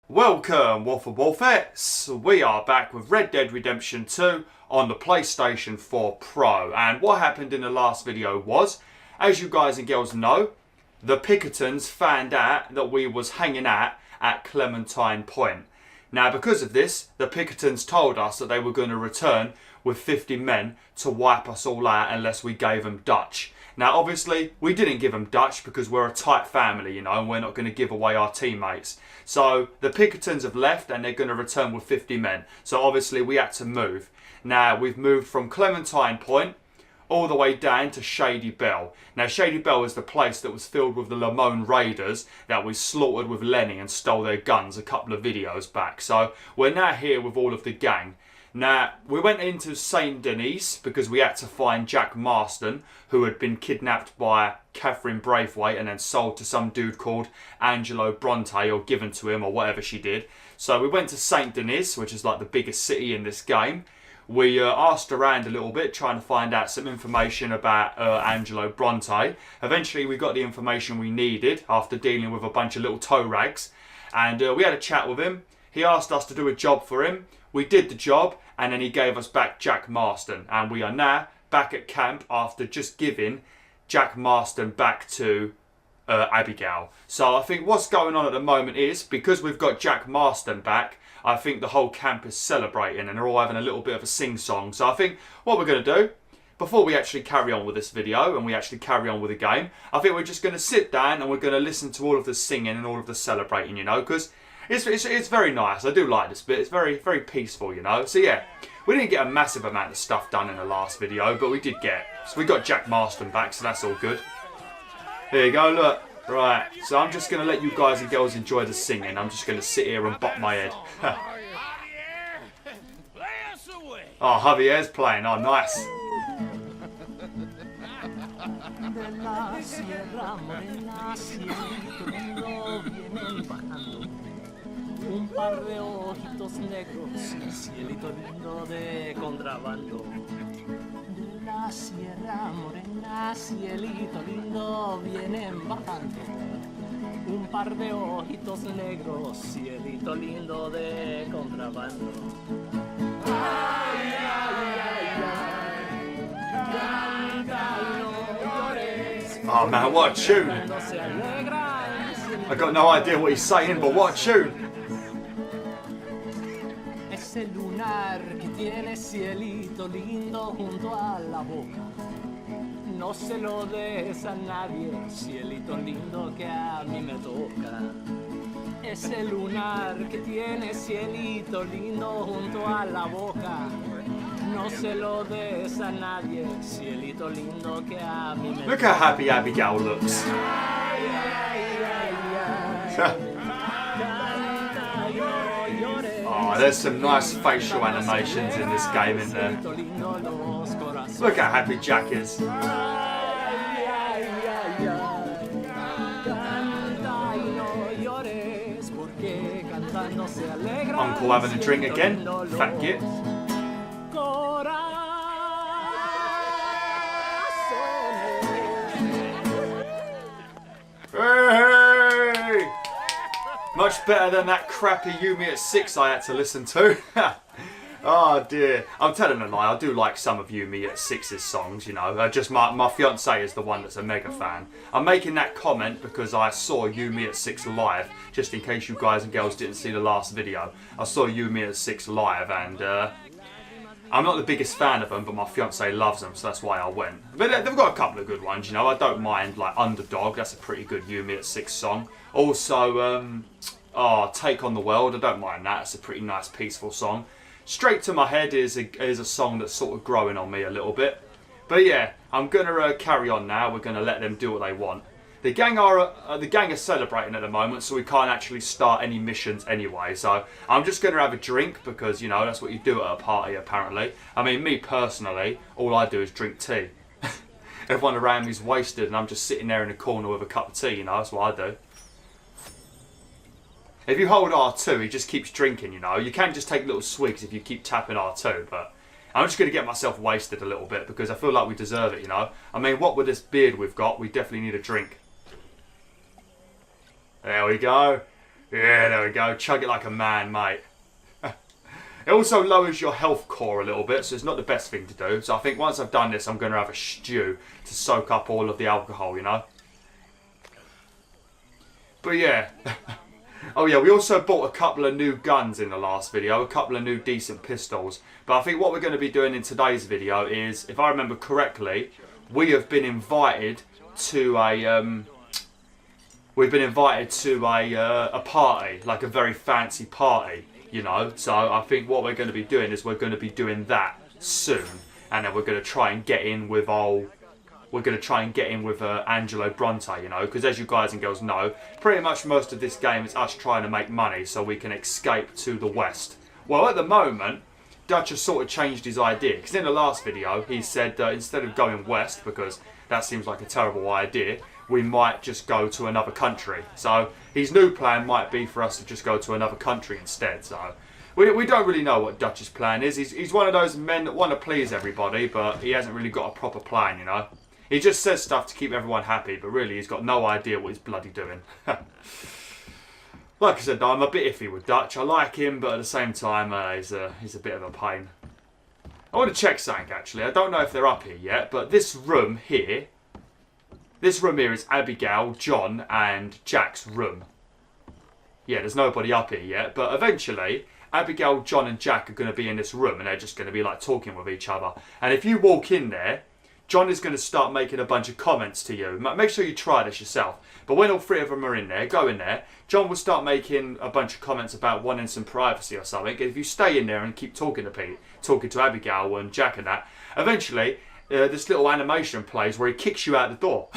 Welcome, WolfTheWolfettes. We are back with Red Dead Redemption 2 on the PlayStation 4 Pro. And what happened in the last video was, as you guys and girls know, the Pinkertons found out that we was hanging out at Clementine Point. Now, because of this, the Pinkertons told us that they were going to return with 50 men to wipe us all out unless we gave them Dutch. Now, obviously, we didn't give them Dutch because we're a tight family, you know, and we're not going to give away our teammates. So the Pinkertons have left and they're going to return with 50 men. So obviously, we had to move. Now, we've moved from Clementine Point all the way down to Shady Belle. Now, Shady Belle is the place that was filled with the Lamone Raiders that we slaughtered with Lenny and stole their guns a couple of videos back. So we're now here with all of the gang. Now, we went into St. Denis because we had to find Jack Marston, who had been kidnapped by Catherine Braithwaite and then sold to some dude called Angelo Bronte, or given to him, or whatever she did. So we went to St. Denis, which is like the biggest city in this game. We asked around a little bit, trying to find out some information about Angelo Bronte. Eventually, we got the information we needed after dealing with a bunch of little toe rags. And we had a chat with him. He asked us to do a job for him. We did the job, and then he gave us back Jack Marston. And we are now back at camp after just giving Jack Marston back to Abigail. So I think what's going on at the moment is, because we've got Jack Marston back, I think the whole camp is celebrating and they're all having a little bit of a sing-song. So I think what we're going to do, before we actually carry on with this video and we actually carry on with the game, I think we're just going to sit down and we're going to listen to all of the singing and all of the celebrating, you know, because it's very nice. I do like this bit. It's very, very peaceful, you know. So yeah, we didn't get a massive amount of stuff done in the last video, but we did get. So we got Jack Marston back, so that's all good. There you go, look. Right, so I'm just going to let you guys and girls enjoy the singing. I'm just going to sit here and bop my head. Oh, Javier's playing. Oh, nice. Un par de ojitos negros, cielito lindo de contrabando. De la sierra morena, cielito lindo, vienen bajando. Un par de ojitos negros, cielito lindo de contrabando. Ay, ay, ay, ay, canta y no llores. Oh man, what a tune! I got no idea what he's saying, but what a tune! Ese lunar que tiene cielito lindo junto a la boca, no se lo des a nadie, cielito lindo que a mí me toca. Ese lunar que tiene cielito lindo junto a la boca, no se lo des a nadie, cielito lindo que a mí me toca. Look how happy Abigail looks. Ay, ay, ay, ay. Oh, there's some nice facial animations in this game, isn't there? Look how happy Jack is. Uncle having a drink again, fat git. Hey! Much better than that crappy Yumi at 6 I had to listen to. Oh dear. I'm telling a lie, I do like some of Yumi at 6's songs, you know. Just my fiance is the one that's a mega fan. I'm making that comment because I saw Yumi at 6 live, just in case you guys and girls didn't see the last video. I saw Yumi at 6 live and I'm not the biggest fan of them, but my fiance loves them, so that's why I went. But they've got a couple of good ones, you know. I don't mind, like Underdog, that's a pretty good Yumi at 6 song. Also, Take on the World, I don't mind that, it's a pretty nice peaceful song. Straight to My Head is a song that's sort of growing on me a little bit. But yeah, I'm going to carry on now, we're going to let them do what they want. The gang are celebrating at the moment, so we can't actually start any missions anyway. So I'm just going to have a drink because, you know, that's what you do at a party apparently. I mean, me personally, all I do is drink tea. Everyone around me's wasted and I'm just sitting there in the corner with a cup of tea, you know, that's what I do. If you hold R2, he just keeps drinking, you know. You can just take little swigs if you keep tapping R2, but I'm just going to get myself wasted a little bit because I feel like we deserve it, you know. I mean, what with this beard we've got, we definitely need a drink. There we go. Yeah, there we go. Chug it like a man, mate. It also lowers your health core a little bit, so it's not the best thing to do. So I think once I've done this, I'm going to have a stew to soak up all of the alcohol, you know. But yeah. Oh yeah, we also bought a couple of new guns in the last video, a couple of new decent pistols. But I think what we're going to be doing in today's video is, if I remember correctly, we have been invited to a party, like a very fancy party, you know. So I think what we're going to be doing is we're going to be doing that soon, and then we're going to try and get in with Angelo Bronte, you know, because as you guys and girls know, pretty much most of this game is us trying to make money so we can escape to the west. Well, at the moment, Dutch has sort of changed his idea, because in the last video he said that instead of going west, because that seems like a terrible idea, we might just go to another country. So his new plan might be for us to just go to another country instead. So we don't really know what Dutch's plan is. He's one of those men that want to please everybody, but he hasn't really got a proper plan, you know. He just says stuff to keep everyone happy, but really he's got no idea what he's bloody doing. Like I said, though, I'm a bit iffy with Dutch. I like him, but at the same time, he's a bit of a pain. I want to check something, actually. I don't know if they're up here yet, but this room here is Abigail, John, and Jack's room. Yeah, there's nobody up here yet, but eventually, Abigail, John, and Jack are going to be in this room, and they're just going to be, like, talking with each other. And if you walk in there, John is going to start making a bunch of comments to you. Make sure you try this yourself. But when all three of them are in there, go in there, John will start making a bunch of comments about wanting some privacy or something. And if you stay in there and keep talking to Pete, talking to Abigail and Jack and that, eventually this little animation plays where he kicks you out the door.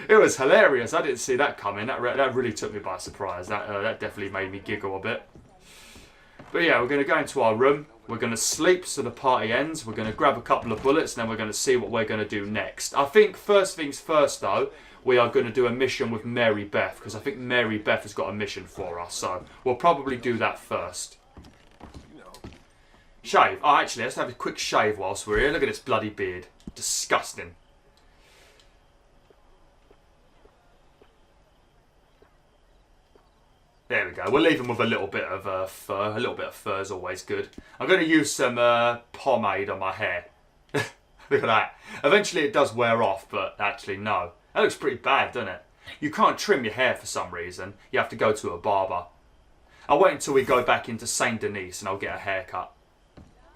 It was hilarious. I didn't see that coming. That really took me by surprise. That definitely made me giggle a bit. But yeah, we're going to go into our room. We're going to sleep so the party ends. We're going to grab a couple of bullets and then we're going to see what we're going to do next. I think first things first though, we are going to do a mission with Mary Beth, because I think Mary Beth has got a mission for us. So we'll probably do that first. Shave. Oh, actually, let's have a quick shave whilst we're here. Look at this bloody beard. Disgusting. There we go. We'll leave him with a little bit of fur. A little bit of fur is always good. I'm going to use some pomade on my hair. Look at that. Eventually it does wear off, but actually no. That looks pretty bad, doesn't it? You can't trim your hair for some reason. You have to go to a barber. I'll wait until we go back into Saint Denis and I'll get a haircut.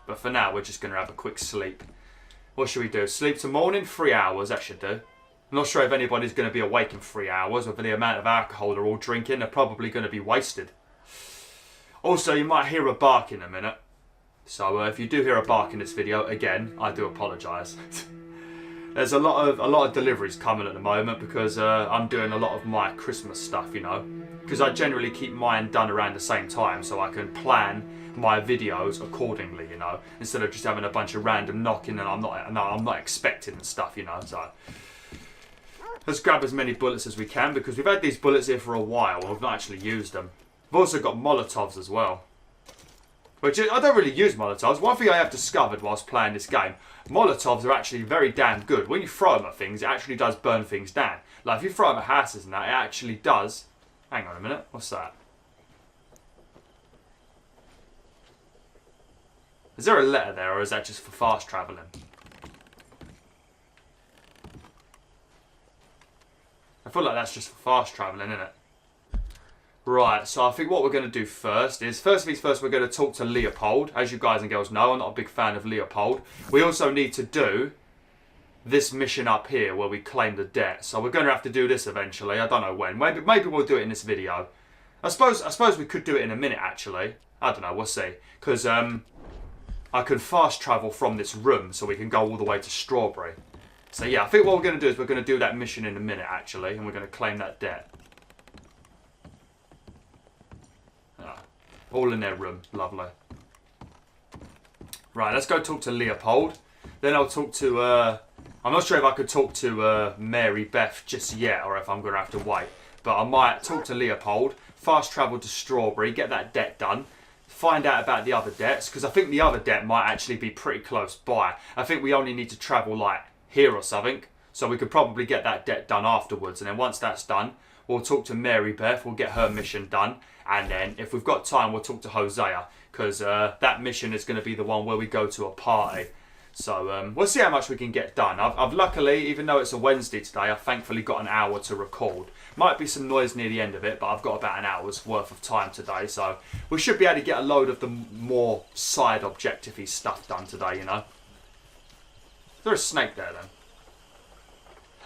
But for now, we're just going to have a quick sleep. What should we do? Sleep till morning? 3 hours, that should do. I'm not sure if anybody's going to be awake in 3 hours, or for the amount of alcohol they're all drinking, they're probably going to be wasted. Also, you might hear a bark in a minute. So if you do hear a bark in this video, again, I do apologise. There's a lot of deliveries coming at the moment because I'm doing a lot of my Christmas stuff, you know. Because I generally keep mine done around the same time so I can plan my videos accordingly, you know. Instead of just having a bunch of random knocking and I'm not expecting and stuff, you know. So let's grab as many bullets as we can because we've had these bullets here for a while and we've not actually used them. We've also got Molotovs as well. Which I don't really use Molotovs. One thing I have discovered whilst playing this game, Molotovs are actually very damn good. When you throw them at things, it actually does burn things down. Like if you throw them at houses and that, it actually does. Hang on a minute, what's that? Is there a letter there or is that just for fast travelling? I feel like that's just for fast travelling, isn't it? Right, so I think what we're going to do first things first, we're going to talk to Leopold. As you guys and girls know, I'm not a big fan of Leopold. We also need to do this mission up here where we claim the debt. So we're going to have to do this eventually. I don't know when. Maybe we'll do it in this video. I suppose we could do it in a minute, actually. I don't know, we'll see. Because I can fast travel from this room so we can go all the way to Strawberry. So yeah, I think what we're going to do is we're going to do that mission in a minute, actually. And we're going to claim that debt. All in their room. Lovely. Right, let's go talk to Leopold. Then I'll talk to... I'm not sure if I could talk to Mary Beth just yet or if I'm going to have to wait. But I might talk to Leopold, fast travel to Strawberry, get that debt done, find out about the other debts, because I think the other debt might actually be pretty close by. I think we only need to travel like here or something, so we could probably get that debt done afterwards. And then once that's done, we'll talk to Mary Beth, we'll get her mission done. And then, if we've got time, we'll talk to Hosea. Because that mission is going to be the one where we go to a party. So we'll see how much we can get done. I've luckily, even though it's a Wednesday today, I've thankfully got an hour to record. Might be some noise near the end of it, but I've got about an hour's worth of time today. So we should be able to get a load of the more side objective-y stuff done today, you know. Is there a snake there then?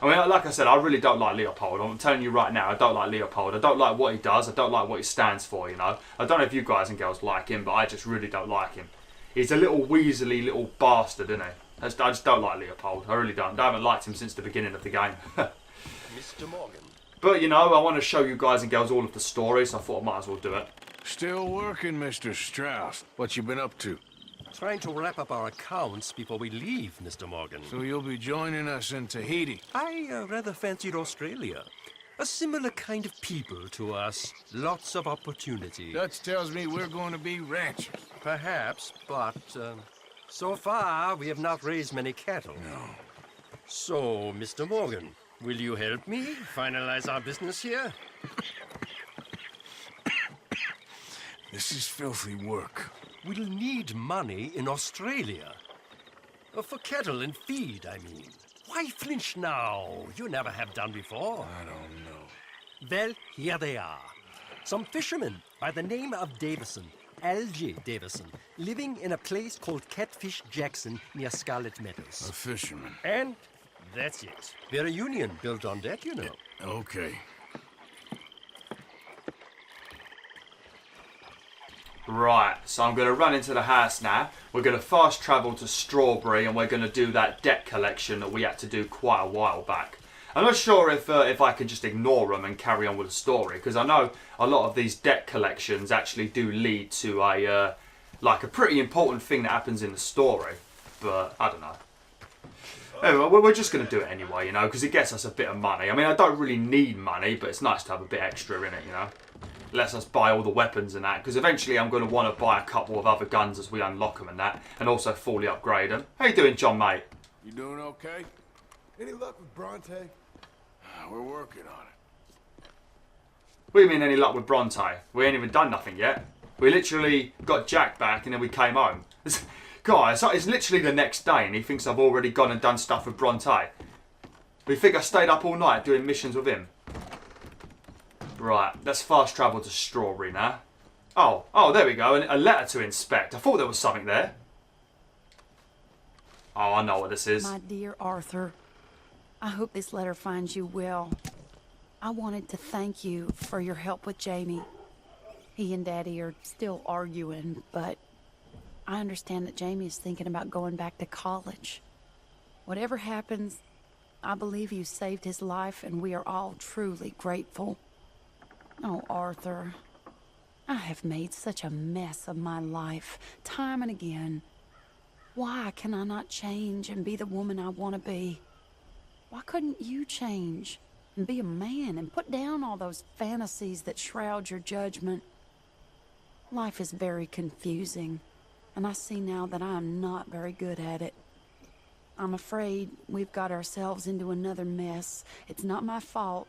I mean, like I said, I really don't like Leopold. I'm telling you right now, I don't like Leopold. I don't like what he does. I don't like what he stands for, you know. I don't know if you guys and girls like him, but I just really don't like him. He's a little weaselly little bastard, isn't he? I just don't like Leopold. I really don't. I haven't liked him since the beginning of the game. Mr. Morgan. But, you know, I want to show you guys and girls all of the stories, so I thought I might as well do it. Still working, Mr. Strauss. What you been up to? Trying to wrap up our accounts before we leave, Mr. Morgan. So you'll be joining us in Tahiti? I rather fancied Australia. A similar kind of people to us. Lots of opportunity. Dutch tells me we're going to be ranchers. Perhaps, but so far we have not raised many cattle. No. So, Mr. Morgan, will you help me finalize our business here? This is filthy work. We'll need money in Australia. For cattle and feed, I mean. Why flinch now? You never have done before. I don't know. Well, here they are. Some fishermen by the name of Davison, Algie Davison, living in a place called Catfish Jackson near Scarlet Meadows. A fisherman. And that's it. We're a union built on that, you know. Okay. Right, so I'm going to run into the house now. We're going to fast travel to Strawberry and we're going to do that debt collection that we had to do quite a while back. I'm not sure if I can just ignore them and carry on with the story, because I know a lot of these debt collections actually do lead to a pretty important thing that happens in the story, but I don't know. Anyway, we're just going to do it anyway, you know, because it gets us a bit of money. I mean, I don't really need money, but it's nice to have a bit extra in it, you know. Lets us buy all the weapons and that, because eventually I'm going to want to buy a couple of other guns as we unlock them and that, and also fully upgrade them. How you doing, John, mate? You doing okay? Any luck with Bronte? We're working on it. What do you mean any luck with Bronte? We ain't even done nothing yet. We literally got Jack back and then we came home. Guys, it's literally the next day and he thinks I've already gone and done stuff with Bronte. We think I stayed up all night doing missions with him. Right, let's fast travel to Strawberry now. Oh, there we go, a letter to inspect. I thought there was something there. Oh, I know what this is. My dear Arthur, I hope this letter finds you well. I wanted to thank you for your help with Jamie. He and Daddy are still arguing, but I understand that Jamie is thinking about going back to college. Whatever happens, I believe you saved his life and we are all truly grateful. Oh, Arthur, I have made such a mess of my life, time and again. Why can I not change and be the woman I want to be? Why couldn't you change and be a man and put down all those fantasies that shroud your judgment? Life is very confusing, and I see now that I am not very good at it. I'm afraid we've got ourselves into another mess. It's not my fault,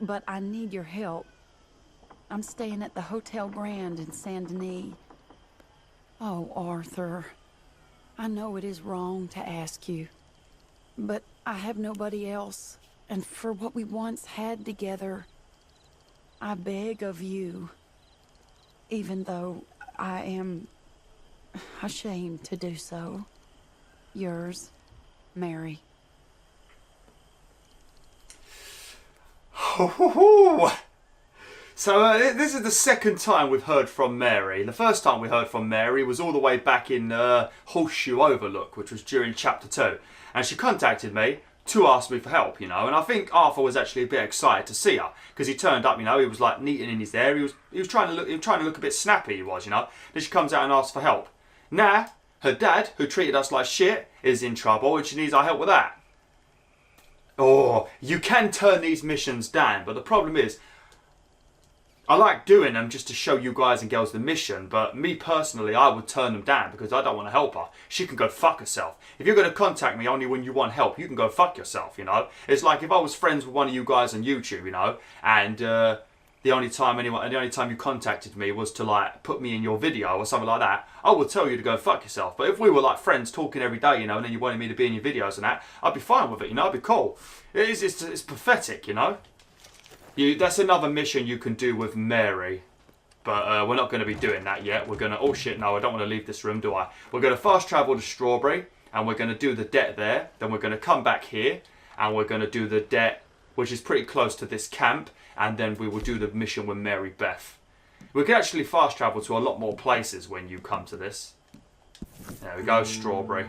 but I need your help. I'm staying at the Hotel Grand in Saint Denis. Oh, Arthur, I know it is wrong to ask you, but I have nobody else, and for what we once had together, I beg of you, even though I am ashamed to do so. Yours, Mary. So this is the second time we've heard from Mary. The first time we heard from Mary was all the way back in Horseshoe Overlook, which was during Chapter 2. And she contacted me to ask me for help, you know. And I think Arthur was actually a bit excited to see her, because he turned up, you know, he was like neating in his hair. He was trying to look a bit snappy, he was, you know. Then she comes out and asks for help. Now, her dad, who treated us like shit, is in trouble and she needs our help with that. Oh, you can turn these missions down, but the problem is, I like doing them just to show you guys and girls the mission, but me personally, I would turn them down because I don't want to help her. She can go fuck herself. If you're going to contact me only when you want help, you can go fuck yourself, you know? It's like if I was friends with one of you guys on YouTube, you know, and the only time you contacted me was to like put me in your video or something like that, I would tell you to go fuck yourself. But if we were like friends talking every day, you know, and then you wanted me to be in your videos and that, I'd be fine with it, you know, I'd be cool. It's pathetic, you know? That's another mission you can do with Mary. But we're not going to be doing that yet. We're going to... Oh shit, no, I don't want to leave this room, do I? We're going to fast travel to Strawberry. And we're going to do the debt there. Then we're going to come back here. And we're going to do the debt, which is pretty close to this camp. And then we will do the mission with Mary Beth. We can actually fast travel to a lot more places when you come to this. There we go, Strawberry.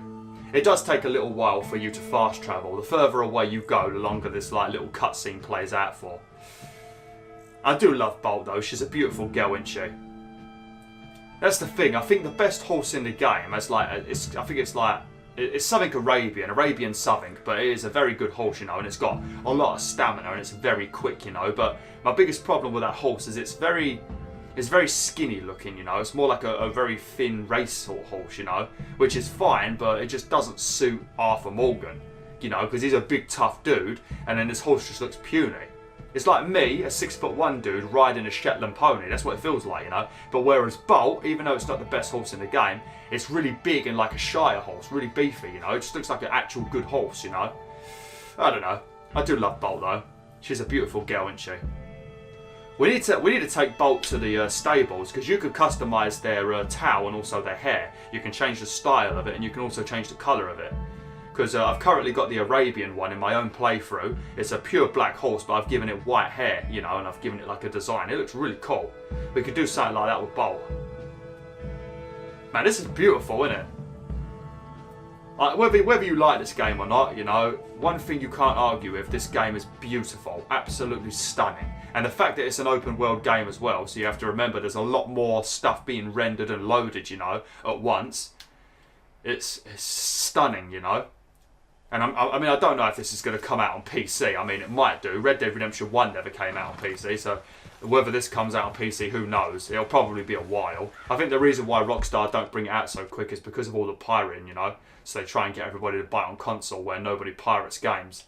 It does take a little while for you to fast travel. The further away you go, the longer this like little cutscene plays out for. I do love Bolt though. She's a beautiful girl, isn't she? That's the thing. I think the best horse in the game is like it's something Arabian something, but it is a very good horse, you know, and it's got a lot of stamina and it's very quick, you know. But my biggest problem with that horse is it's very skinny looking, you know. It's more like a very thin race horse, you know, which is fine, but it just doesn't suit Arthur Morgan, you know, because he's a big tough dude, and then this horse just looks puny. It's like me, a 6'1" dude, riding a Shetland pony. That's what it feels like, you know. But whereas Bolt, even though it's not the best horse in the game, it's really big and like a Shire horse, really beefy, you know. It just looks like an actual good horse, you know. I don't know. I do love Bolt though. She's a beautiful girl, isn't she? We need to take Bolt to the stables because you can customise their tail and also their hair. You can change the style of it and you can also change the colour of it. Because I've currently got the Arabian one in my own playthrough. It's a pure black horse, but I've given it white hair, you know, and I've given it like a design. It looks really cool. We could do something like that with Bolt. Man, this is beautiful, isn't it? Like, whether you like this game or not, you know, one thing you can't argue with, this game is beautiful, absolutely stunning. And the fact that it's an open world game as well, so you have to remember there's a lot more stuff being rendered and loaded, you know, at once. It's stunning, you know. And I mean, I don't know if this is going to come out on PC. I mean, it might do. Red Dead Redemption 1 never came out on PC, so whether this comes out on PC, who knows? It'll probably be a while. I think the reason why Rockstar don't bring it out so quick is because of all the pirating, you know. So they try and get everybody to buy it on console where nobody pirates games.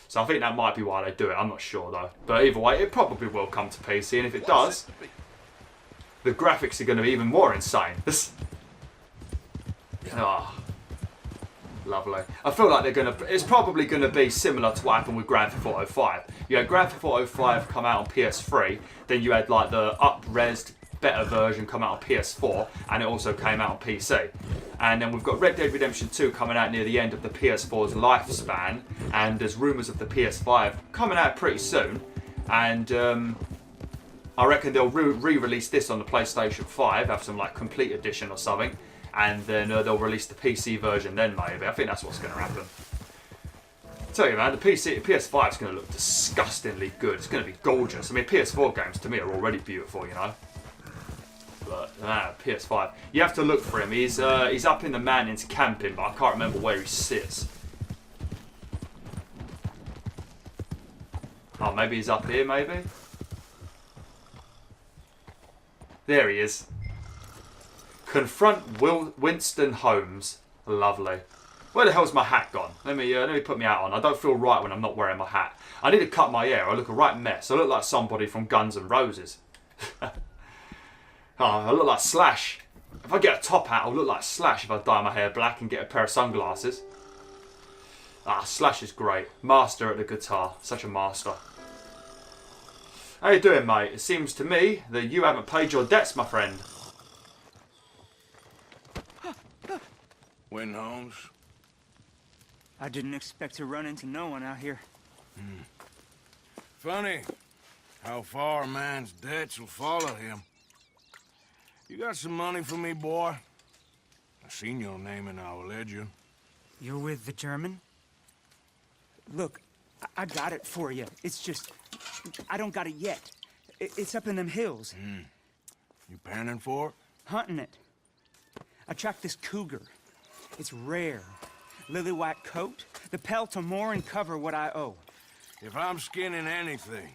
So I think that might be why they do it. I'm not sure, though. But either way, it probably will come to PC, and if it does, the graphics are going to be even more insane. Oh. Lovely. I feel like it's probably going to be similar to what happened with Grand Theft Auto 5. You had Grand Theft Auto 5 come out on PS3, then you had like the up-resed, better version come out on PS4, and it also came out on PC. And then we've got Red Dead Redemption 2 coming out near the end of the PS4's lifespan, and there's rumours of the PS5 coming out pretty soon. And I reckon they'll re-release this on the PlayStation 5, have some like complete edition or something. And then they'll release the PC version then, maybe. I think that's what's going to happen. I tell you, man, the PS5 is going to look disgustingly good. It's going to be gorgeous. I mean, PS4 games to me are already beautiful, you know. But PS5, you have to look for him. He's up in the Mannings camping, but I can't remember where he sits. Oh, maybe he's up here. Maybe. There he is. Confront Winston Holmes. Lovely. Where the hell's my hat gone? Let me put my hat on. I don't feel right when I'm not wearing my hat. I need to cut my hair. I look a right mess. I look like somebody from Guns N' Roses. Oh, I look like Slash. If I get a top hat, I'll look like Slash if I dye my hair black and get a pair of sunglasses. Slash is great. Master at the guitar. Such a master. How you doing, mate? It seems to me that you haven't paid your debts, my friend. Win, Holmes? I didn't expect to run into no one out here. Funny how far a man's debts will follow him. You got some money for me, boy? I seen your name in our ledger. You're with the German? Look, I got it for you. It's just, I don't got it yet. It's up in them hills. You panning for it? Hunting it. I tracked this cougar. It's rare. Lily white coat, the pelt to more and cover what I owe. If I'm skinning anything,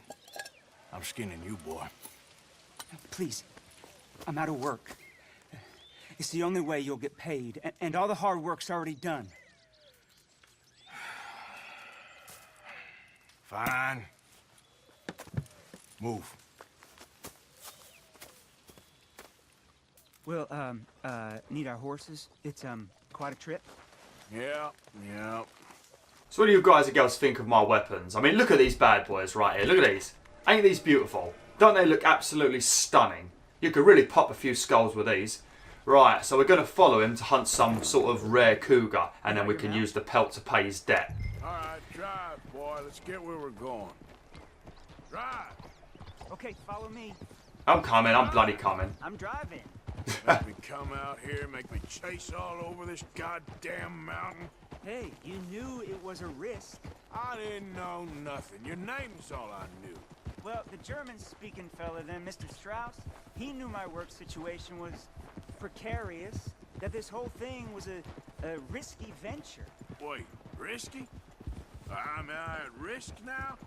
I'm skinning you, boy. please. I'm out of work. It's the only way you'll get paid, and all the hard work's already done. Fine. Move. We'll, need our horses. It's, quite a trip. Yeah. So what do you guys and girls think of my weapons? I mean, look at these bad boys right here. Look at these. Ain't these beautiful? Don't they look absolutely stunning? You could really pop a few skulls with these. Right, so we're going to follow him to hunt some sort of rare cougar, and then we can use the pelt to pay his debt. Alright, drive, boy. Let's get where we're going. Drive! Okay, follow me. I'm coming, I'm bloody coming. I'm driving. Make me come out here, make me chase all over this goddamn mountain. Hey, you knew it was a risk. I didn't know nothing. Your name's all I knew. Well, the German-speaking fella then, Mr. Strauss, he knew my work situation was precarious, that this whole thing was a risky venture. Wait, risky? Am I at risk now?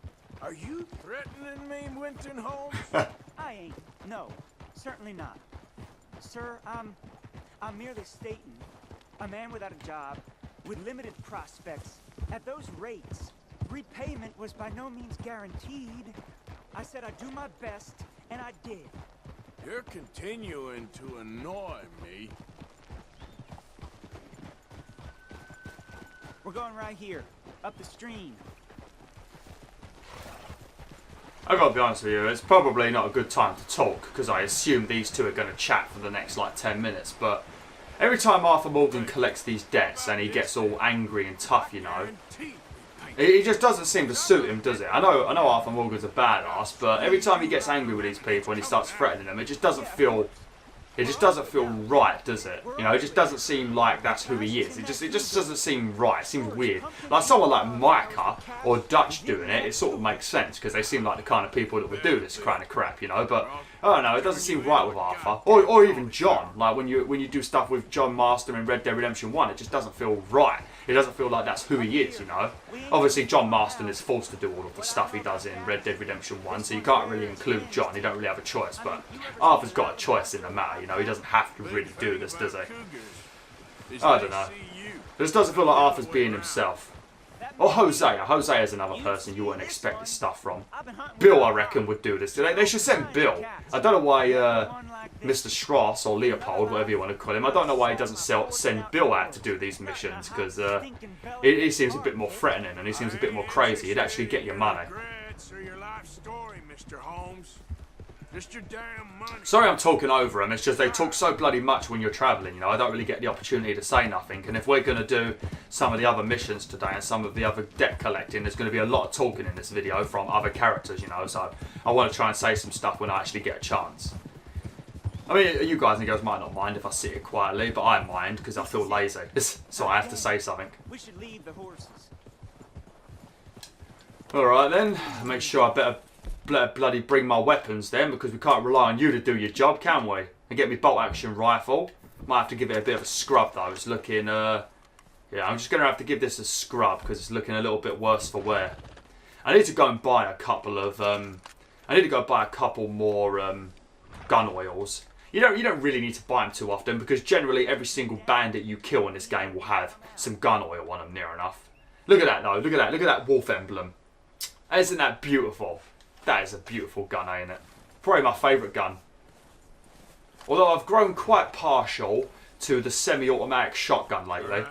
Are you threatening me, Winton Holmes? I ain't. No, certainly not. Sir, I'm merely stating, a man without a job, with limited prospects, at those rates, repayment was by no means guaranteed. I said I'd do my best, and I did. You're continuing to annoy me. We're going right here, up the stream. I've got to be honest with you, it's probably not a good time to talk, because I assume these two are going to chat for the next, like, 10 minutes, but every time Arthur Morgan collects these debts and he gets all angry and tough, you know, it just doesn't seem to suit him, does it? I know Arthur Morgan's a badass, but every time he gets angry with these people and he starts threatening them, it just doesn't feel right, does it? You know, it just doesn't seem like that's who he is. It just doesn't seem right. It seems weird. Like someone like Micah or Dutch doing it, it sort of makes sense because they seem like the kind of people that would do this kind of crap, you know. But I don't know, it doesn't seem right with Arthur or even John. Like when you do stuff with John Marston in Red Dead Redemption 1, it just doesn't feel right. It doesn't feel like that's who he is, you know. Obviously, John Marston is forced to do all of the stuff he does in Red Dead Redemption 1, so you can't really include John. You don't really have a choice. But Arthur's got a choice in the matter, you know. He doesn't have to really do this, does he? I don't know. It just doesn't feel like Arthur's being himself. Or Hosea. Hosea is another person you wouldn't expect this stuff from. Bill, I reckon, would do this. They should send Bill. I don't know why Mr. Strauss or Leopold, whatever you want to call him, I don't know why he doesn't send Bill out to do these missions, because he seems a bit more threatening and he seems a bit more crazy. He'd actually get your money. Sorry I'm talking over them, it's just they talk so bloody much when you're travelling, you know, I don't really get the opportunity to say nothing, and if we're going to do some of the other missions today and some of the other debt collecting, there's going to be a lot of talking in this video from other characters, you know, so I want to try and say some stuff when I actually get a chance. I mean, you guys and girls might not mind if I sit here quietly, but I mind because I feel lazy, so I have to say something. We should leave the horses. Alright then, make sure I better bloody bring my weapons then, because we can't rely on you to do your job, can we? And get me bolt action rifle. Might have to give it a bit of a scrub though. It's looking yeah, I'm just gonna have to give this a scrub because it's looking a little bit worse for wear. I need to go and buy a couple of more gun oils. You don't really need to buy them too often, because generally every single bandit you kill in this game will have some gun oil on them near enough. Look at that though, look at that wolf emblem. Isn't that beautiful? That is a beautiful gun, ain't it? Probably my favourite gun. Although I've grown quite partial to the semi-automatic shotgun lately.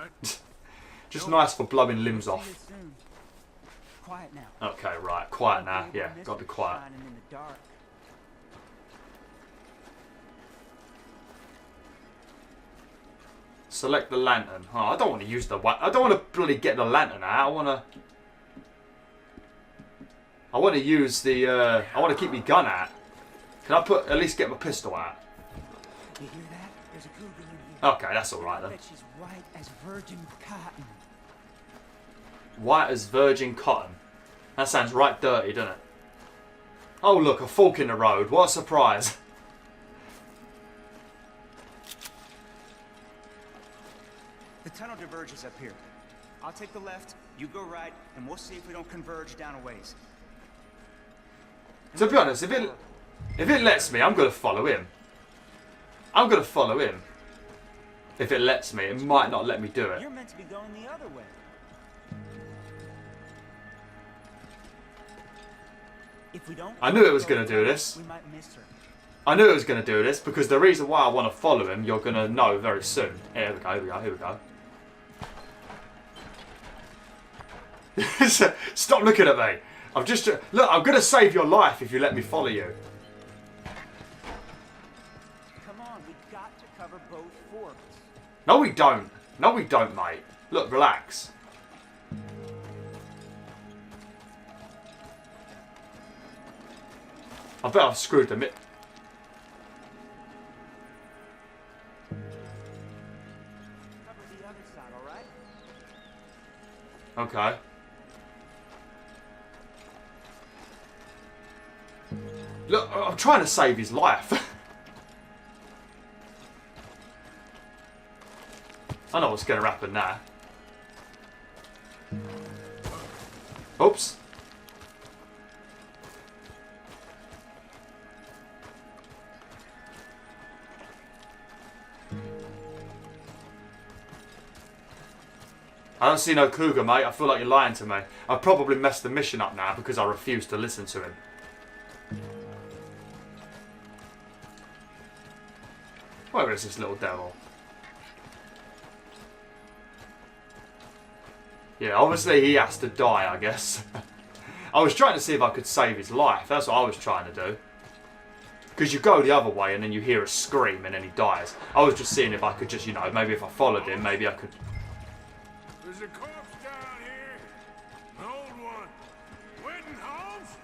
Just nice for blowing limbs off. Quiet now. Okay, right. Quiet now. Yeah, gotta be quiet. Select the lantern. Oh, I don't want to use the... I don't want to bloody get the lantern out. I want to use the... I want to keep my gun out. Can I at least get my pistol out? You hear that? There's a cougar in here. Okay, that's alright then. She's white as virgin cotton. White as virgin cotton. That sounds right dirty, doesn't it? Oh look, a fork in the road. What a surprise. The tunnel diverges up here. I'll take the left, you go right, and we'll see if we don't converge down a ways. To be honest, if If it lets me, I'm going to follow him. I'm going to follow him. If it lets me, it might not let me do it. You're meant to be going the other way. If we don't, I knew it was going to do this. We might miss her. I knew it was going to do this because the reason why I want to follow him, you're going to know very soon. Here we go, here we go, here we go. Stop looking at me. I'm just... Look, I'm going to save your life if you let me follow you. Come on, we got to cover both forks. No, we don't. No, we don't, mate. Look, relax. I bet I've screwed them. Cover the other side, all right? Okay. Look, I'm trying to save his life. I know what's going to happen now. Oops. I don't see no cougar, mate. I feel like you're lying to me. I've probably messed the mission up now because I refuse to listen to him. Where is this little devil? Yeah, obviously he has to die, I guess. I was trying to see if I could save his life. That's what I was trying to do. Because you go the other way and then you hear a scream and then he dies. I was just seeing if I could just, you know, maybe if I followed him, maybe I could... There's a corpse down here. An old one. Wedding Holmes?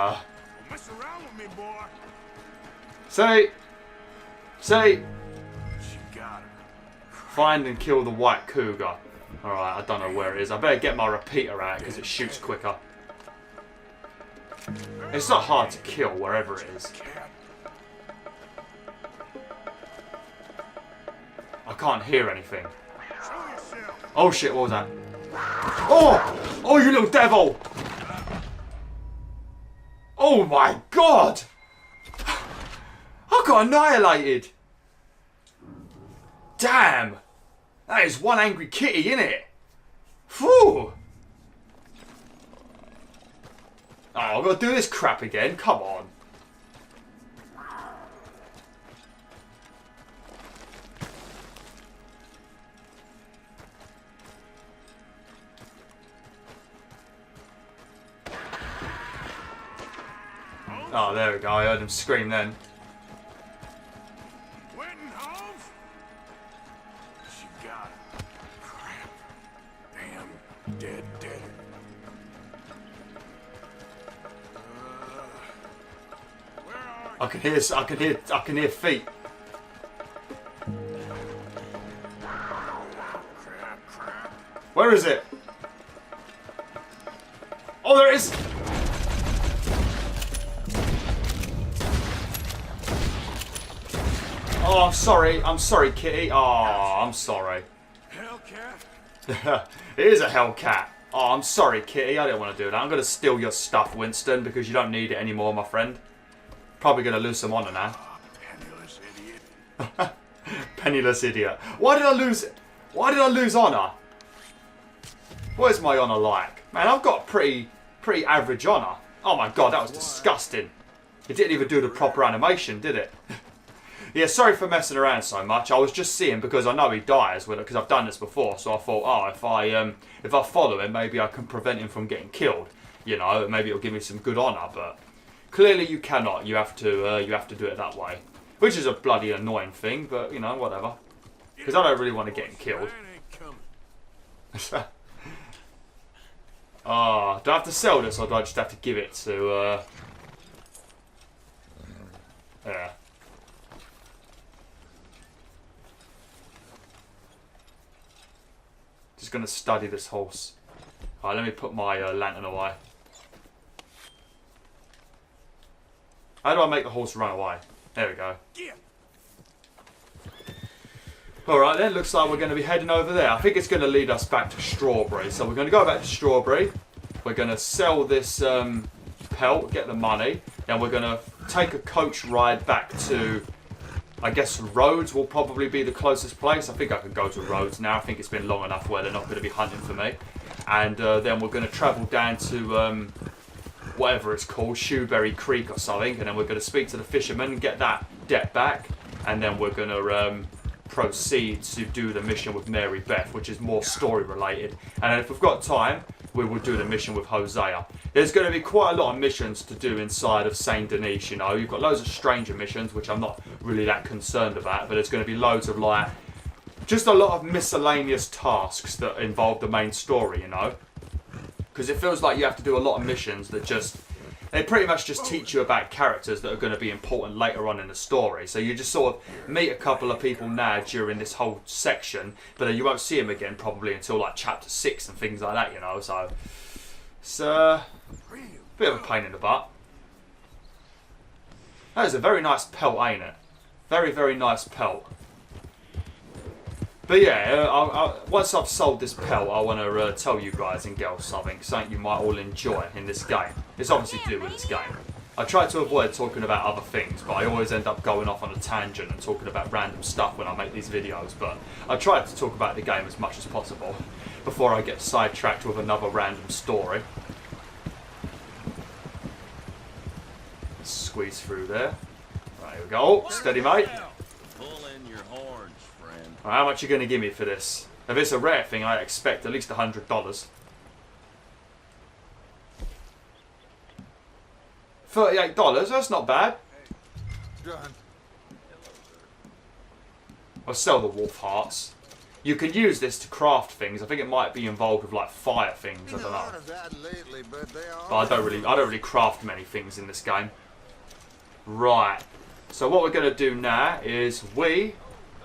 Don't mess around with me, boy. Say... She got her. Find and kill the white cougar. Alright, I don't know where it is. I better get my repeater out because it shoots quicker. It's not hard to kill wherever it is. I can't hear anything. Oh shit, what was that? Oh! Oh, you little devil! Oh my god! I got annihilated! Damn! That is one angry kitty, innit? Phew! Oh, I've got to do this crap again. Come on. Oh, there we go. I heard him scream then. Wedding Holmes? She got it. Crap. Damn. Dead. Where are you? I can hear feet. Crap. Where is it? Oh, there it is! Oh, I'm sorry, kitty. Oh, I'm sorry. Hellcat? It is a Hellcat. Oh, I'm sorry, kitty. I didn't want to do that. I'm going to steal your stuff, Winston, because you don't need it anymore, my friend. Probably going to lose some honor now. Penniless idiot. Penniless idiot. Why did I lose honor? What is my honor like? Man, I've got pretty average honor. Oh my god, that was disgusting. It didn't even do the proper animation, did it? Yeah, sorry for messing around so much. I was just seeing because I know he dies with it because I've done this before. So I thought, oh, if I follow him, maybe I can prevent him from getting killed. You know, maybe it'll give me some good honor. But clearly, you cannot. You have to do it that way, which is a bloody annoying thing. But you know, whatever. Because I don't really want to get him killed. Oh, do I have to sell this or do I just have to give it to? Yeah. Just gonna study this horse. Alright, let me put my lantern away. How do I make the horse run away? There we go. Alright then, looks like we're going to be heading over there. I think it's going to lead us back to Strawberry. So we're going to go back to Strawberry. We're going to sell this pelt, get the money. Then we're going to take a coach ride back to, I guess, Rhodes will probably be the closest place. I think I can go to Rhodes now. I think it's been long enough where they're not going to be hunting for me. And then we're going to travel down to whatever it's called, Shoeberry Creek or something. And then we're going to speak to the fisherman and get that debt back. And then we're going to proceed to do the mission with Mary Beth, which is more story related. And then if we've got time, we will do the mission with Hosea. There's going to be quite a lot of missions to do inside of Saint Denis, you know. You've got loads of stranger missions, which I'm not really that concerned about, but there's going to be loads of, like, just a lot of miscellaneous tasks that involve the main story, you know. Because it feels like you have to do a lot of missions that just, they pretty much just teach you about characters that are going to be important later on in the story. So you just sort of meet a couple of people now during this whole section, but then you won't see them again probably until like chapter 6 and things like that, you know. So it's a bit of a pain in the butt. That is a very nice pelt, ain't it? Very, very nice pelt. But yeah, once I've sold this pelt, I want to tell you guys and girls something you might all enjoy in this game. It's obviously to do with this game. I try to avoid talking about other things, but I always end up going off on a tangent and talking about random stuff when I make these videos. But I try to talk about the game as much as possible before I get sidetracked with another random story. Let's squeeze through there. Right, here we go. Oh, steady, mate. How much are you going to give me for this? If it's a rare thing, I expect at least $100. $38? That's not bad. I'll sell the wolf hearts. You can use this to craft things. I think it might be involved with like fire things. I don't know. But I don't really craft many things in this game. Right. So what we're going to do now is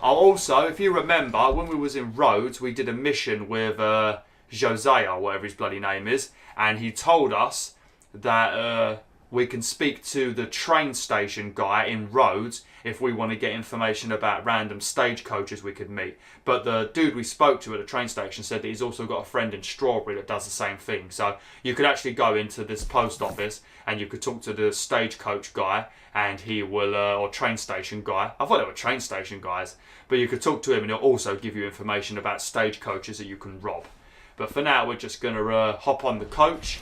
also, if you remember, when we was in Rhodes, we did a mission with Josiah, whatever his bloody name is, and he told us that we can speak to the train station guy in Rhodes if we want to get information about random stagecoaches we could meet. But the dude we spoke to at the train station said that he's also got a friend in Strawberry that does the same thing. So you could actually go into this post office and you could talk to the stagecoach guy, and he will, or train station guy. I thought they were train station guys. But you could talk to him and he'll also give you information about stagecoaches that you can rob. But for now, we're just going to hop on the coach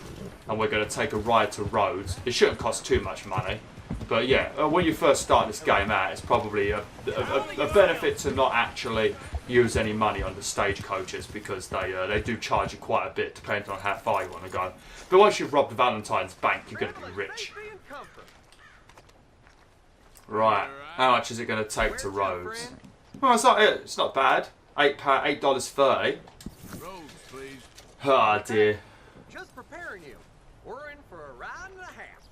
and we're going to take a ride to Rhodes. It shouldn't cost too much money. But yeah, when you first start this game out, it's probably a benefit to not actually use any money on the stagecoaches, because they do charge you quite a bit depending on how far you want to go. But once you've robbed Valentine's bank, you're going to be rich. Right, how much is it going to take to Rhodes? Well, it's not bad. $8.30. Ah, dear. Just preparing you. We're in for a ride and a half.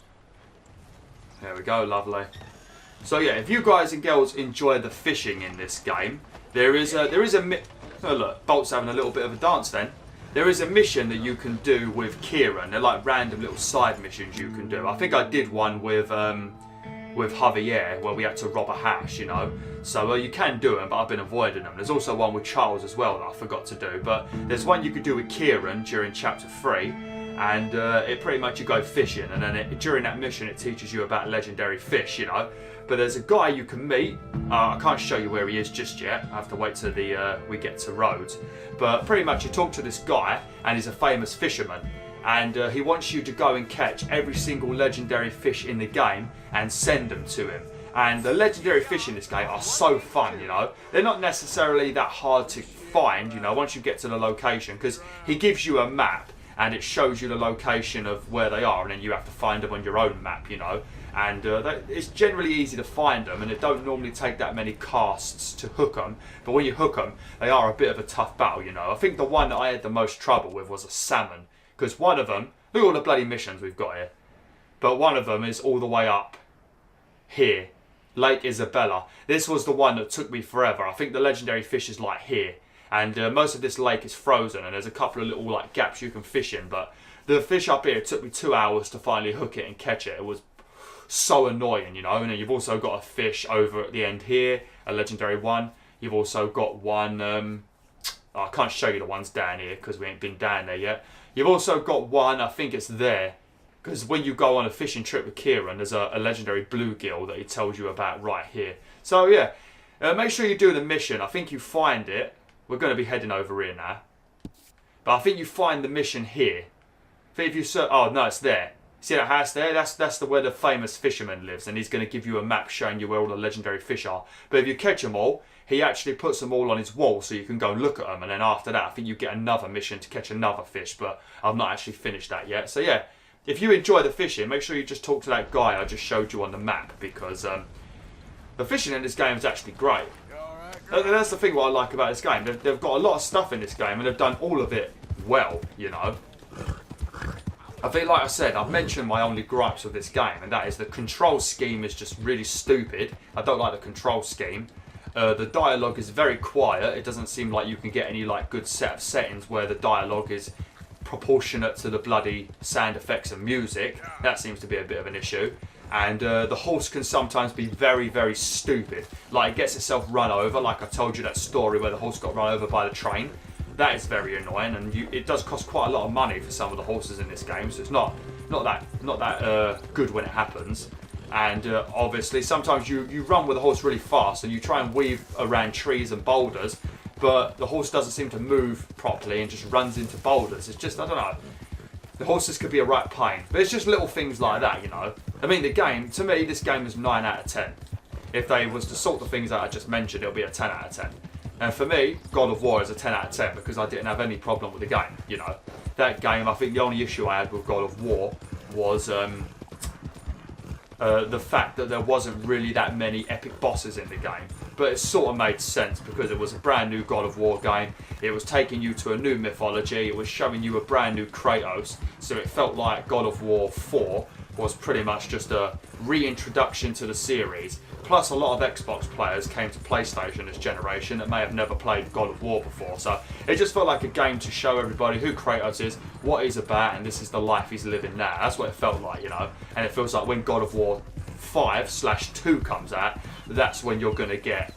There we go, lovely. So yeah, if you guys and girls enjoy the fishing in this game, there is a oh look, Bolt's having a little bit of a dance then. There is a mission that you can do with Kieran. They're like random little side missions you can do. I think I did one with Javier where we had to rob a house, you know. So you can do them, but I've been avoiding them. There's also one with Charles as well that I forgot to do. But there's one you could do with Kieran during chapter 3. And it pretty much, you go fishing, and then during that mission it teaches you about legendary fish, you know. But there's a guy you can meet. I can't show you where he is just yet. I have to wait till we get to Rhodes. But pretty much you talk to this guy, and he's a famous fisherman. And he wants you to go and catch every single legendary fish in the game and send them to him. And the legendary fish in this game are so fun, you know. They're not necessarily that hard to find, you know, once you get to the location, because he gives you a map and it shows you the location of where they are, and then you have to find them on your own map, you know. And it's generally easy to find them, and it don't normally take that many casts to hook them. But when you hook them, they are a bit of a tough battle, you know. I think the one that I had the most trouble with was a salmon, because one of them, look at all the bloody missions we've got here, but one of them is all the way up here, Lake Isabella. This was the one that took me forever. I think the legendary fish is like here, and most of this lake is frozen, and there's a couple of little like gaps you can fish in, but the fish up here, it took me 2 hours to finally hook it and catch it. It was so annoying, you know. And then you've also got a fish over at the end here, a legendary one. You've also got one, I can't show you the ones down here because we ain't been down there yet. You've also got one, I think it's there, because when you go on a fishing trip with Kieran, there's a legendary bluegill that he tells you about right here. So yeah, make sure you do the mission. I think you find it. We're going to be heading over here now. But I think you find the mission here. I think if you search, oh no, it's there. See that house there? That's where the famous fisherman lives, and he's going to give you a map showing you where all the legendary fish are. But if you catch them all, he actually puts them all on his wall so you can go and look at them, and then after that I think you get another mission to catch another fish, but I've not actually finished that yet. So yeah, if you enjoy the fishing, make sure you just talk to that guy I just showed you on the map, because the fishing in this game is actually great. That's the thing what I like about this game. They've got a lot of stuff in this game, and they've done all of it well, you know. I think, like I said, I've mentioned my only gripes with this game, and that is the control scheme is just really stupid. I don't like the control scheme. The dialogue is very quiet. It doesn't seem like you can get any like good set of settings where the dialogue is proportionate to the bloody sound effects and music. That seems to be a bit of an issue. And the horse can sometimes be very, very stupid. Like it gets itself run over, like I told you that story where the horse got run over by the train. That is very annoying, and it does cost quite a lot of money for some of the horses in this game, so it's not that good when it happens. And obviously sometimes you run with a horse really fast and you try and weave around trees and boulders, but the horse doesn't seem to move properly and just runs into boulders. It's just, I don't know, the horses could be a right pain, but it's just little things like that, you know. I mean, the game, to me, this game is 9 out of 10. If they was to sort the things that I just mentioned, it'll be a 10 out of 10. And for me, God of War is a 10 out of 10 because I didn't have any problem with the game, you know. That game, I think the only issue I had with God of War was the fact that there wasn't really that many epic bosses in the game. But it sort of made sense because it was a brand new God of War game. It was taking you to a new mythology. It was showing you a brand new Kratos. So it felt like God of War 4 was pretty much just a reintroduction to the series. Plus a lot of Xbox players came to PlayStation this generation that may have never played God of War before. So it just felt like a game to show everybody who Kratos is, what he's about, and this is the life he's living now. That's what it felt like, you know. And it feels like when God of War 5/2 comes out, that's when you're going to get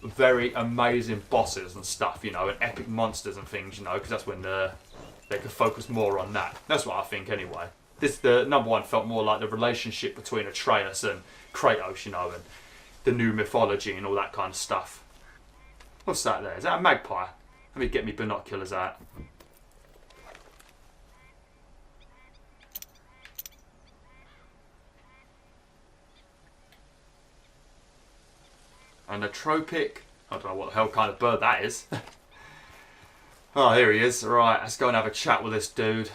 very amazing bosses and stuff, you know, and epic monsters and things, you know, because that's when they can focus more on that. That's what I think anyway. The number one felt more like the relationship between Atreus and Kratos, you know, and the new mythology and all that kind of stuff. What's that there? Is that a magpie? Let me get me binoculars out. And a tropic, I don't know what the hell kind of bird that is. Oh, here he is. Right, let's go and have a chat with this dude.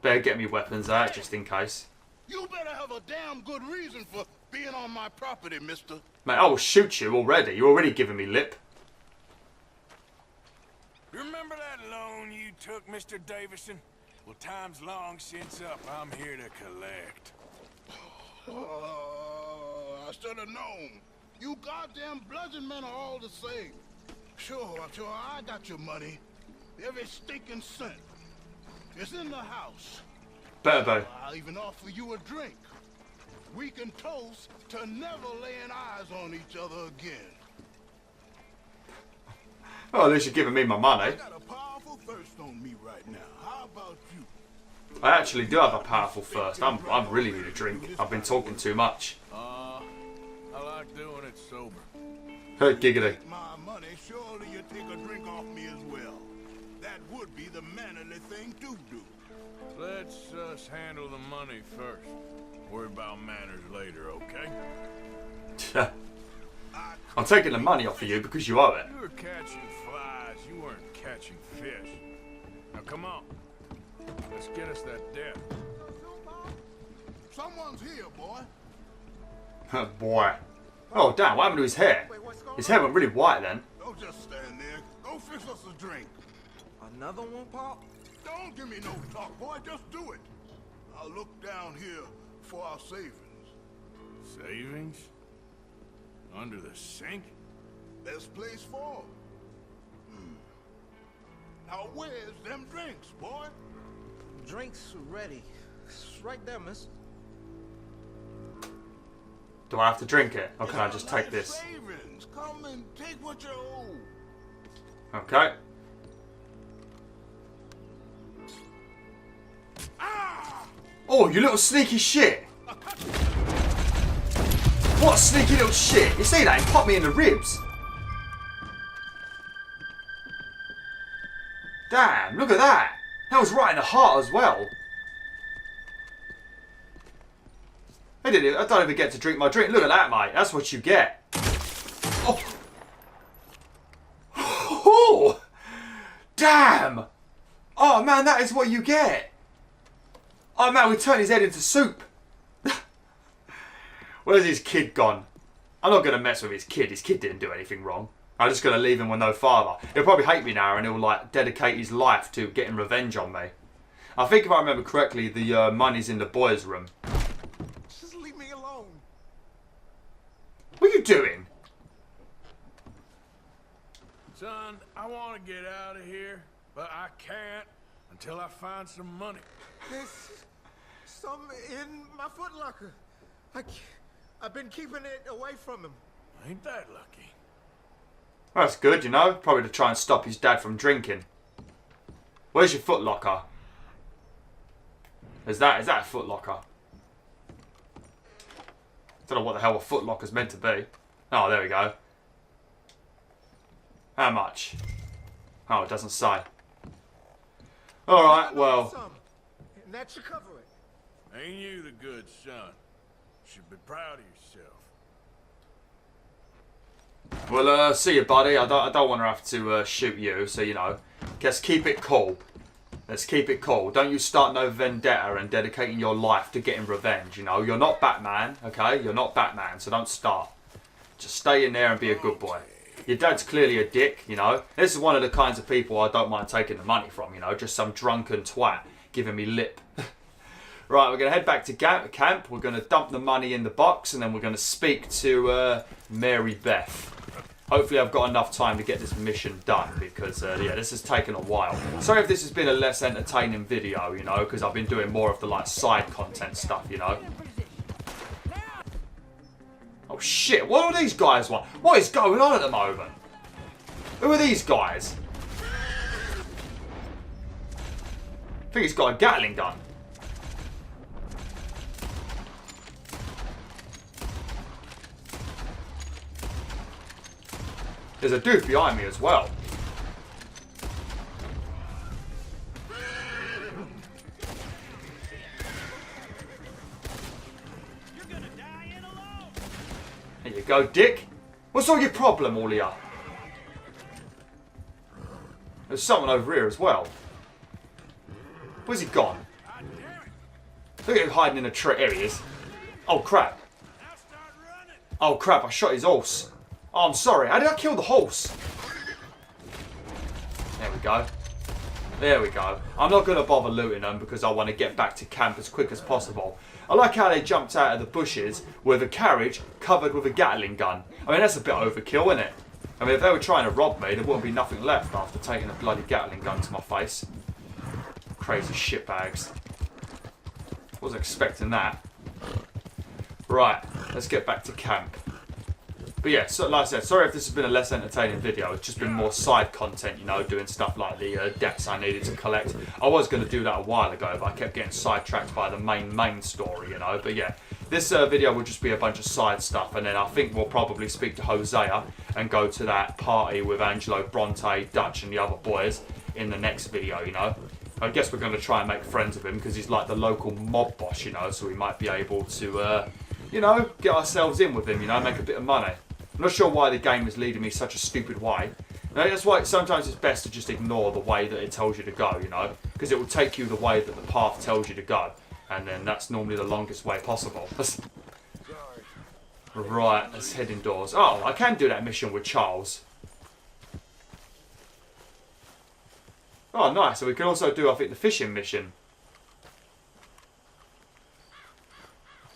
Better get me weapons out just in case. You better have a damn good reason for being on my property, mister. Mate, I will shoot you already. You're already giving me lip. Remember that loan you took, Mr. Davison? Well, time's long since up. I'm here to collect. I should have known. You goddamn bludgeon men are all the same. Sure, I got your money. Every stinking cent. It's in the house. Better though. I'll even offer you a drink. We can toast to never laying eyes on each other again. Well, at least you're giving me my money. I got a powerful thirst on me right now. How about you? I actually do have a powerful thirst. I really need a drink. I've been talking too much. I like doing it sober. Hey, giggity. My money, surely you take a drink off me as well. That would be the mannerly thing to do. Let's us handle the money first. Worry about manners later, okay? I'm taking the money off of you because you owe it. You were catching flies, you weren't catching fish. Now come on. Let's get us that debt. Someone's here, boy. Boy. Oh, damn, what happened to his hair? His hair went really white then. Don't just stand there. Go fix us a drink. Another one, Pop? Don't give me no talk, boy. Just do it. I'll look down here for our savings. Savings? Under the sink? Best place for 'em. Now where's them drinks, boy? Drinks ready. It's right there, miss. Do I have to drink it? Or can I just take this? Savings. Come and take what you owe. Okay. Oh, you little sneaky shit. What a sneaky little shit. You see that? He popped me in the ribs. Damn, look at that. That was right in the heart as well. I don't even get to drink my drink. Look at that, mate. That's what you get. Oh. Oh. Damn. Oh, man, that is what you get. Oh, man, we turned his head into soup. Where's his kid gone? I'm not going to mess with his kid. His kid didn't do anything wrong. I'm just going to leave him with no father. He'll probably hate me now and he'll, like, dedicate his life to getting revenge on me. I think if I remember correctly, the money's in the boys' room. Just leave me alone. What are you doing? Son, I want to get out of here, but I can't until I find some money. There's some in my footlocker. I've been keeping it away from him. Ain't that lucky? Well, that's good, you know. Probably to try and stop his dad from drinking. Where's your footlocker? Is that a footlocker? Don't know what the hell a footlocker's meant to be. Oh, there we go. How much? Oh, it doesn't say. Alright, well. And that should cover it. Ain't you the good son? Should be proud of yourself. Well, see you, buddy. I don't want to have to shoot you, so, you know. Just keep it cool. Let's keep it cool. Don't you start no vendetta and dedicating your life to getting revenge, you know. You're not Batman, okay? You're not Batman, so don't start. Just stay in there and be a good boy. Your dad's clearly a dick, you know. This is one of the kinds of people I don't mind taking the money from, you know. Just some drunken twat giving me lip. Right, we're going to head back to camp. We're going to dump the money in the box and then we're going to speak to Mary Beth. Hopefully I've got enough time to get this mission done because, yeah, this has taken a while. Sorry if this has been a less entertaining video, you know, because I've been doing more of the, like, side content stuff, you know. Oh, shit. What do these guys want? What is going on at the moment? Who are these guys? I think he's got a Gatling gun. There's a dude behind me as well. You're gonna die in alone. There you go, dick. What's all your problem, all of ya? There's someone over here as well. Where's he gone? Look at him hiding in a tree. Here he is. Oh, crap. Oh, crap. I shot his horse. Oh, I'm sorry. How did I kill the horse? There we go. There we go. I'm not going to bother looting them because I want to get back to camp as quick as possible. I like how they jumped out of the bushes with a carriage covered with a Gatling gun. I mean, that's a bit overkill, isn't it? I mean, if they were trying to rob me, there wouldn't be nothing left after taking a bloody Gatling gun to my face. Crazy shitbags. Wasn't expecting that. Right, let's get back to camp. But yeah, so like I said, sorry if this has been a less entertaining video. It's just been more side content, you know, doing stuff like the debts I needed to collect. I was going to do that a while ago, but I kept getting sidetracked by the main story, you know. But yeah, this video will just be a bunch of side stuff, and then I think we'll probably speak to Hosea and go to that party with Angelo, Bronte, Dutch, and the other boys in the next video, you know. I guess we're going to try and make friends with him because he's like the local mob boss, you know, so we might be able to, you know, get ourselves in with him, you know, make a bit of money. I'm not sure why the game is leading me such a stupid way. That's why sometimes it's best to just ignore the way that it tells you to go, you know, because it will take you the way that the path tells you to go, and then that's normally the longest way possible. Right, let's head indoors. Oh, I can do that mission with Charles. Oh, nice. So we can also do, I think, the fishing mission.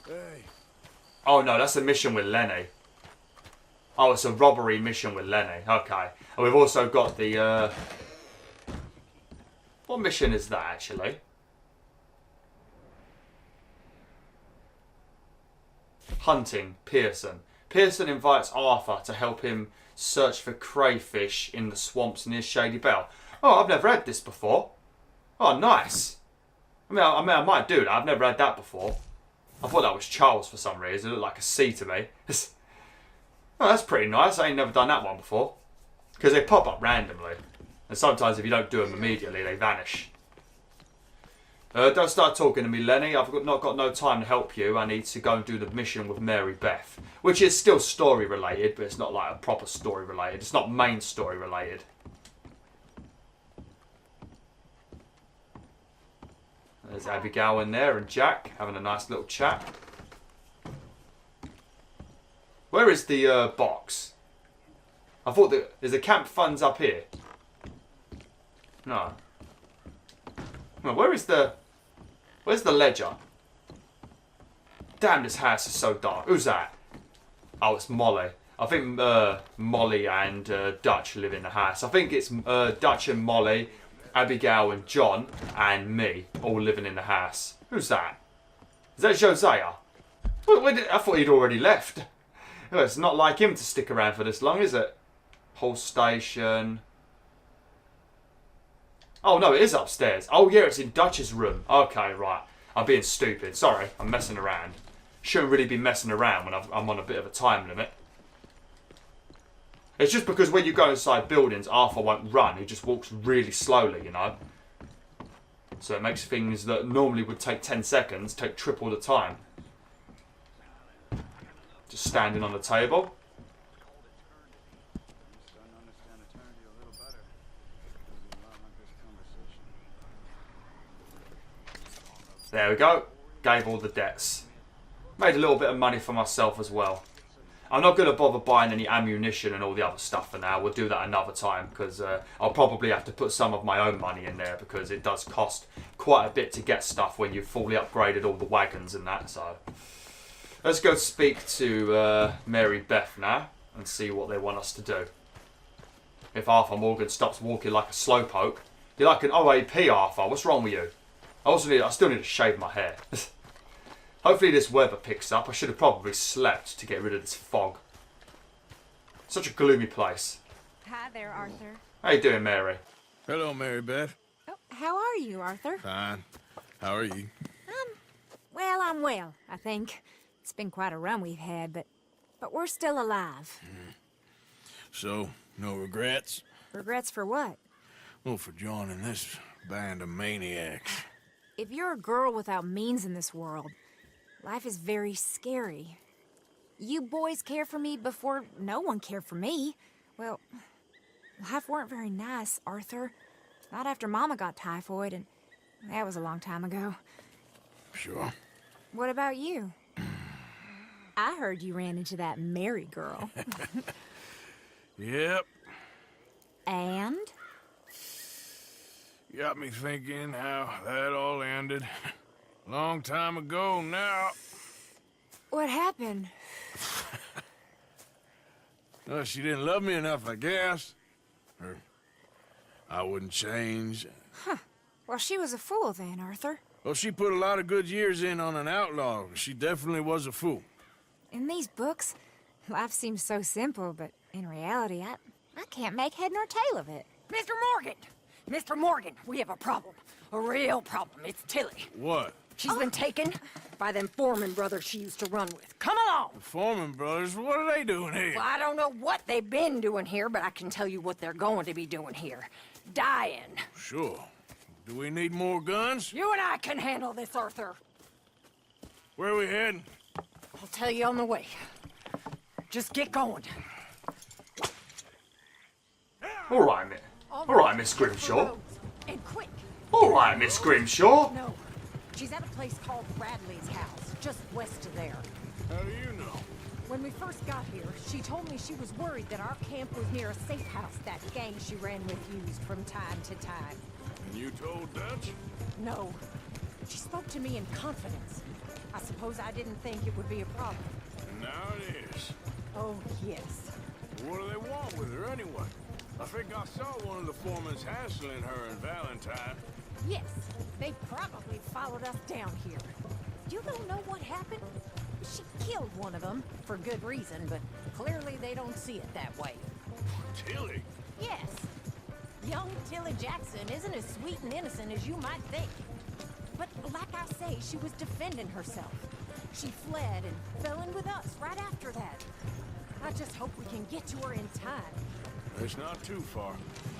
Hey. Oh, no, that's a mission with Lenny. Oh, it's a robbery mission with Lenny. Okay. And we've also got the, what mission is that, actually? Hunting, Pearson. Pearson invites Arthur to help him search for crayfish in the swamps near Shady Bell. Oh, I've never had this before. Oh, nice. I mean, I might do that. I've never had that before. I thought that was Charles for some reason. It looked like a C to me. Oh, that's pretty nice. I ain't never done that one before. Because they pop up randomly. And sometimes if you don't do them immediately, they vanish. Don't start talking to me, Lenny. I've not got no time to help you. I need to go and do the mission with Mary Beth. Which is still story related, but it's not like a proper story related. It's not main story related. There's Abigail in there and Jack having a nice little chat. Where is the box? I thought that there's the camp funds up here. No. No, where's the ledger? Damn, this house is so dark. Who's that? Oh, it's Molly. I think Molly and Dutch live in the house. I think it's Dutch and Molly, Abigail and John, and me all living in the house. Who's that? Is that Josiah? I thought he'd already left. Well, it's not like him to stick around for this long, is it? Whole station. Oh no, it is upstairs. Oh yeah, it's in Dutch's room. Okay, right. I'm being stupid. Sorry, I'm messing around. Shouldn't really be messing around when I'm on a bit of a time limit. It's just because when you go inside buildings, Arthur won't run. He just walks really slowly, you know. So it makes things that normally would take 10 seconds take triple the time. Just standing on the table. There we go. Gave all the debts. Made a little bit of money for myself as well. I'm not going to bother buying any ammunition and all the other stuff for now. We'll do that another time because I'll probably have to put some of my own money in there because it does cost quite a bit to get stuff when you've fully upgraded all the wagons and that. So let's go speak to Mary Beth now and see what they want us to do. If Arthur Morgan stops walking like a slowpoke. You're like an OAP, Arthur. What's wrong with you? I still need to shave my hair. Hopefully this weather picks up. I should have probably slept to get rid of this fog. Such a gloomy place. Hi there, Arthur. How you doing, Mary? Hello, Mary Beth. Oh, how are you, Arthur? Fine. How are you? Well, I'm well, I think. It's been quite a run we've had, but we're still alive. So, no regrets? Regrets for what? Well, for joining this band of maniacs. If you're a girl without means in this world, life is very scary. You boys cared for me before no one cared for me. Well, life weren't very nice, Arthur. Not after Mama got typhoid, and that was a long time ago. Sure. What about you? I heard you ran into that Mary girl. Yep. And? Got me thinking how that all ended. Long time ago now. What happened? Well, she didn't love me enough, I guess. Or I wouldn't change. Huh. Well, she was a fool then, Arthur. Well, she put a lot of good years in on an outlaw. She definitely was a fool. In these books, life seems so simple, but in reality, I can't make head nor tail of it. Mr. Morgan! Mr. Morgan, we have a problem. A real problem. It's Tilly. What? She's been taken by them Foreman brothers she used to run with. Come along! The Foreman brothers? What are they doing here? Well, I don't know what they've been doing here, but I can tell you what they're going to be doing here. Dying. Sure. Do we need more guns? You and I can handle this, Arthur. Where are we heading? I'll tell you on the way. Just get going. All right, Miss. All right, Miss Grimshaw. And quick. All right, Miss Grimshaw. No. She's at a place called Bradley's house, just west of there. How do you know? When we first got here, she told me she was worried that our camp was near a safe house that gang she ran with used from time to time. And you told Dutch? No. She spoke to me in confidence. I suppose I didn't think it would be a problem. And now it is. Oh, yes. What do they want with her anyway? I think I saw one of the foremans hassling her and Valentine. Yes, they probably followed us down here. You don't know what happened? She killed one of them, for good reason, but clearly they don't see it that way. Tilly? Yes. Young Tilly Jackson isn't as sweet and innocent as you might think. But like I say, she was defending herself. She fled and fell in with us right after that. I just hope we can get to her in time. It's not too far.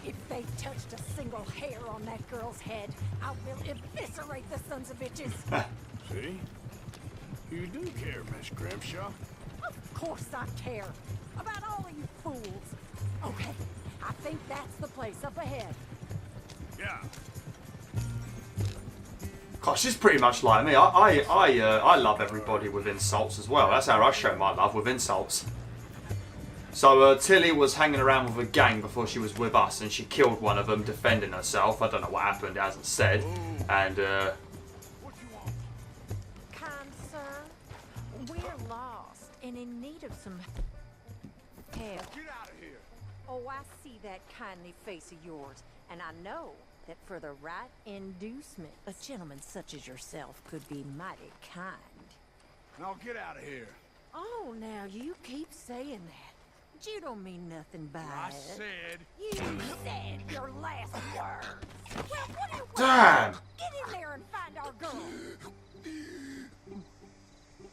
If they've touched a single hair on that girl's head, I will eviscerate the sons of bitches. See? You do care, Miss Grimshaw. Of course I care. About all of you fools. Okay, I think that's the place up ahead. Yeah. Gosh, she's pretty much like me. I love everybody with insults as well. That's how I show my love, with insults. So Tilly was hanging around with a gang before she was with us, and she killed one of them defending herself. I don't know what happened, it hasn't said. And Kind sir, we're lost and in need of some help. Get out of here. Oh, I see that kindly face of yours, and I know that for the right inducement, a gentleman such as yourself could be mighty kind. Now get out of here. Oh, now you keep saying that. You don't mean nothing by I it. said. You said your last words. Well, what do you want? damn. Get in there and find our girl.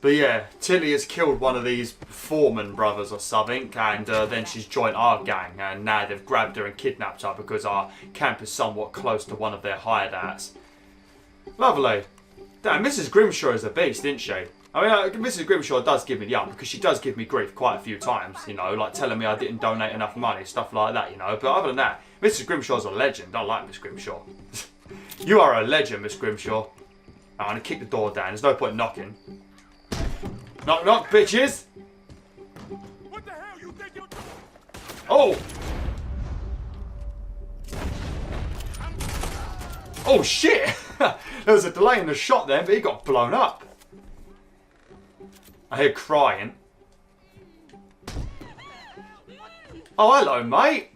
But yeah, Tilly has killed one of these Foreman brothers or something, and then she's joined our gang, and now they've grabbed her and kidnapped her because our camp is somewhat close to one of their hideouts. Lovely. Damn, Mrs. Grimshaw is a beast, isn't she? I mean, Mrs. Grimshaw does give me the up, because she does give me grief quite a few times, you know, like telling me I didn't donate enough money, stuff like that, you know. But other than that, Mrs. Grimshaw's a legend. I like Miss Grimshaw. You are a legend, Miss Grimshaw. I'm going to kick the door down. There's no point knocking. Knock, knock, bitches! What the hell you think you're doing? Oh! Oh, shit! There was a delay in the shot then, but he got blown up. I hear crying. Oh, hello, mate.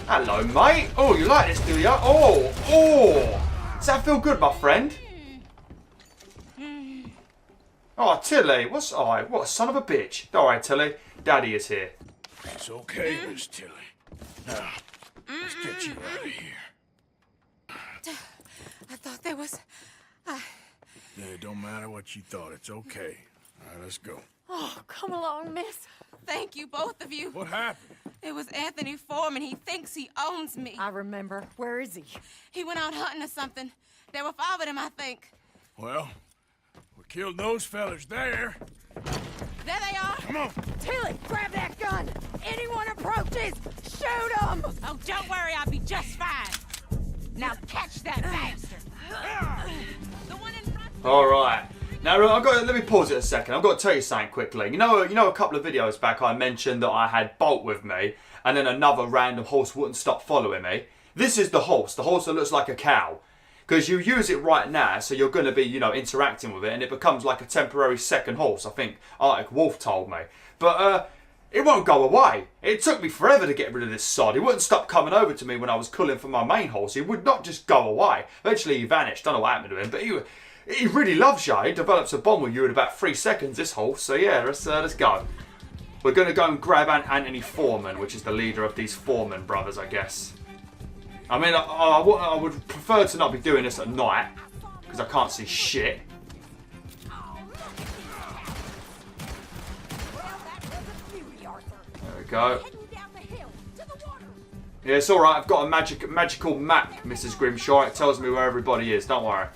Hello, mate. Oh, you like this, do you? Oh, oh. Does that feel good, my friend? Oh, Tilly. What's... Oh, what a son of a bitch. Alright, Tilly. Daddy is here. It's okay, Miss Tilly. Now, let's get you out of here. I thought there was... Yeah, it don't matter what you thought. It's okay. All right, let's go. Oh, come along, miss. Thank you, both of you. What happened? It was Anthony Foreman. He thinks he owns me. I remember. Where is he? He went out hunting or something. There were 5 of them, I think. Well, we killed those fellas there. There they are. Come on. Tilly, grab that gun. Anyone approaches, shoot them. Oh, don't worry. I'll be just fine. Now catch that bastard. The one in front. Alright. Now, let me pause it a second. I've got to tell you something quickly. You know, a couple of videos back I mentioned that I had Bolt with me, and then another random horse wouldn't stop following me. This is the horse that looks like a cow. Because you use it right now, so you're going to be, you know, interacting with it, and it becomes like a temporary second horse, I think Arctic Wolf told me. But, it won't go away. It took me forever to get rid of this sod. He wouldn't stop coming over to me when I was culling for my main horse. He would not just go away. Eventually he vanished. Don't know what happened to him, but he really loves you. He develops a bond with you in about 3 seconds, this horse. So yeah, let's go. We're going to go and grab Anthony Foreman, which is the leader of these Foreman brothers, I guess. I mean, I would prefer to not be doing this at night, because I can't see shit. There we go. Yeah, it's alright. I've got a magical map, Mrs. Grimshaw. It tells me where everybody is. Don't worry.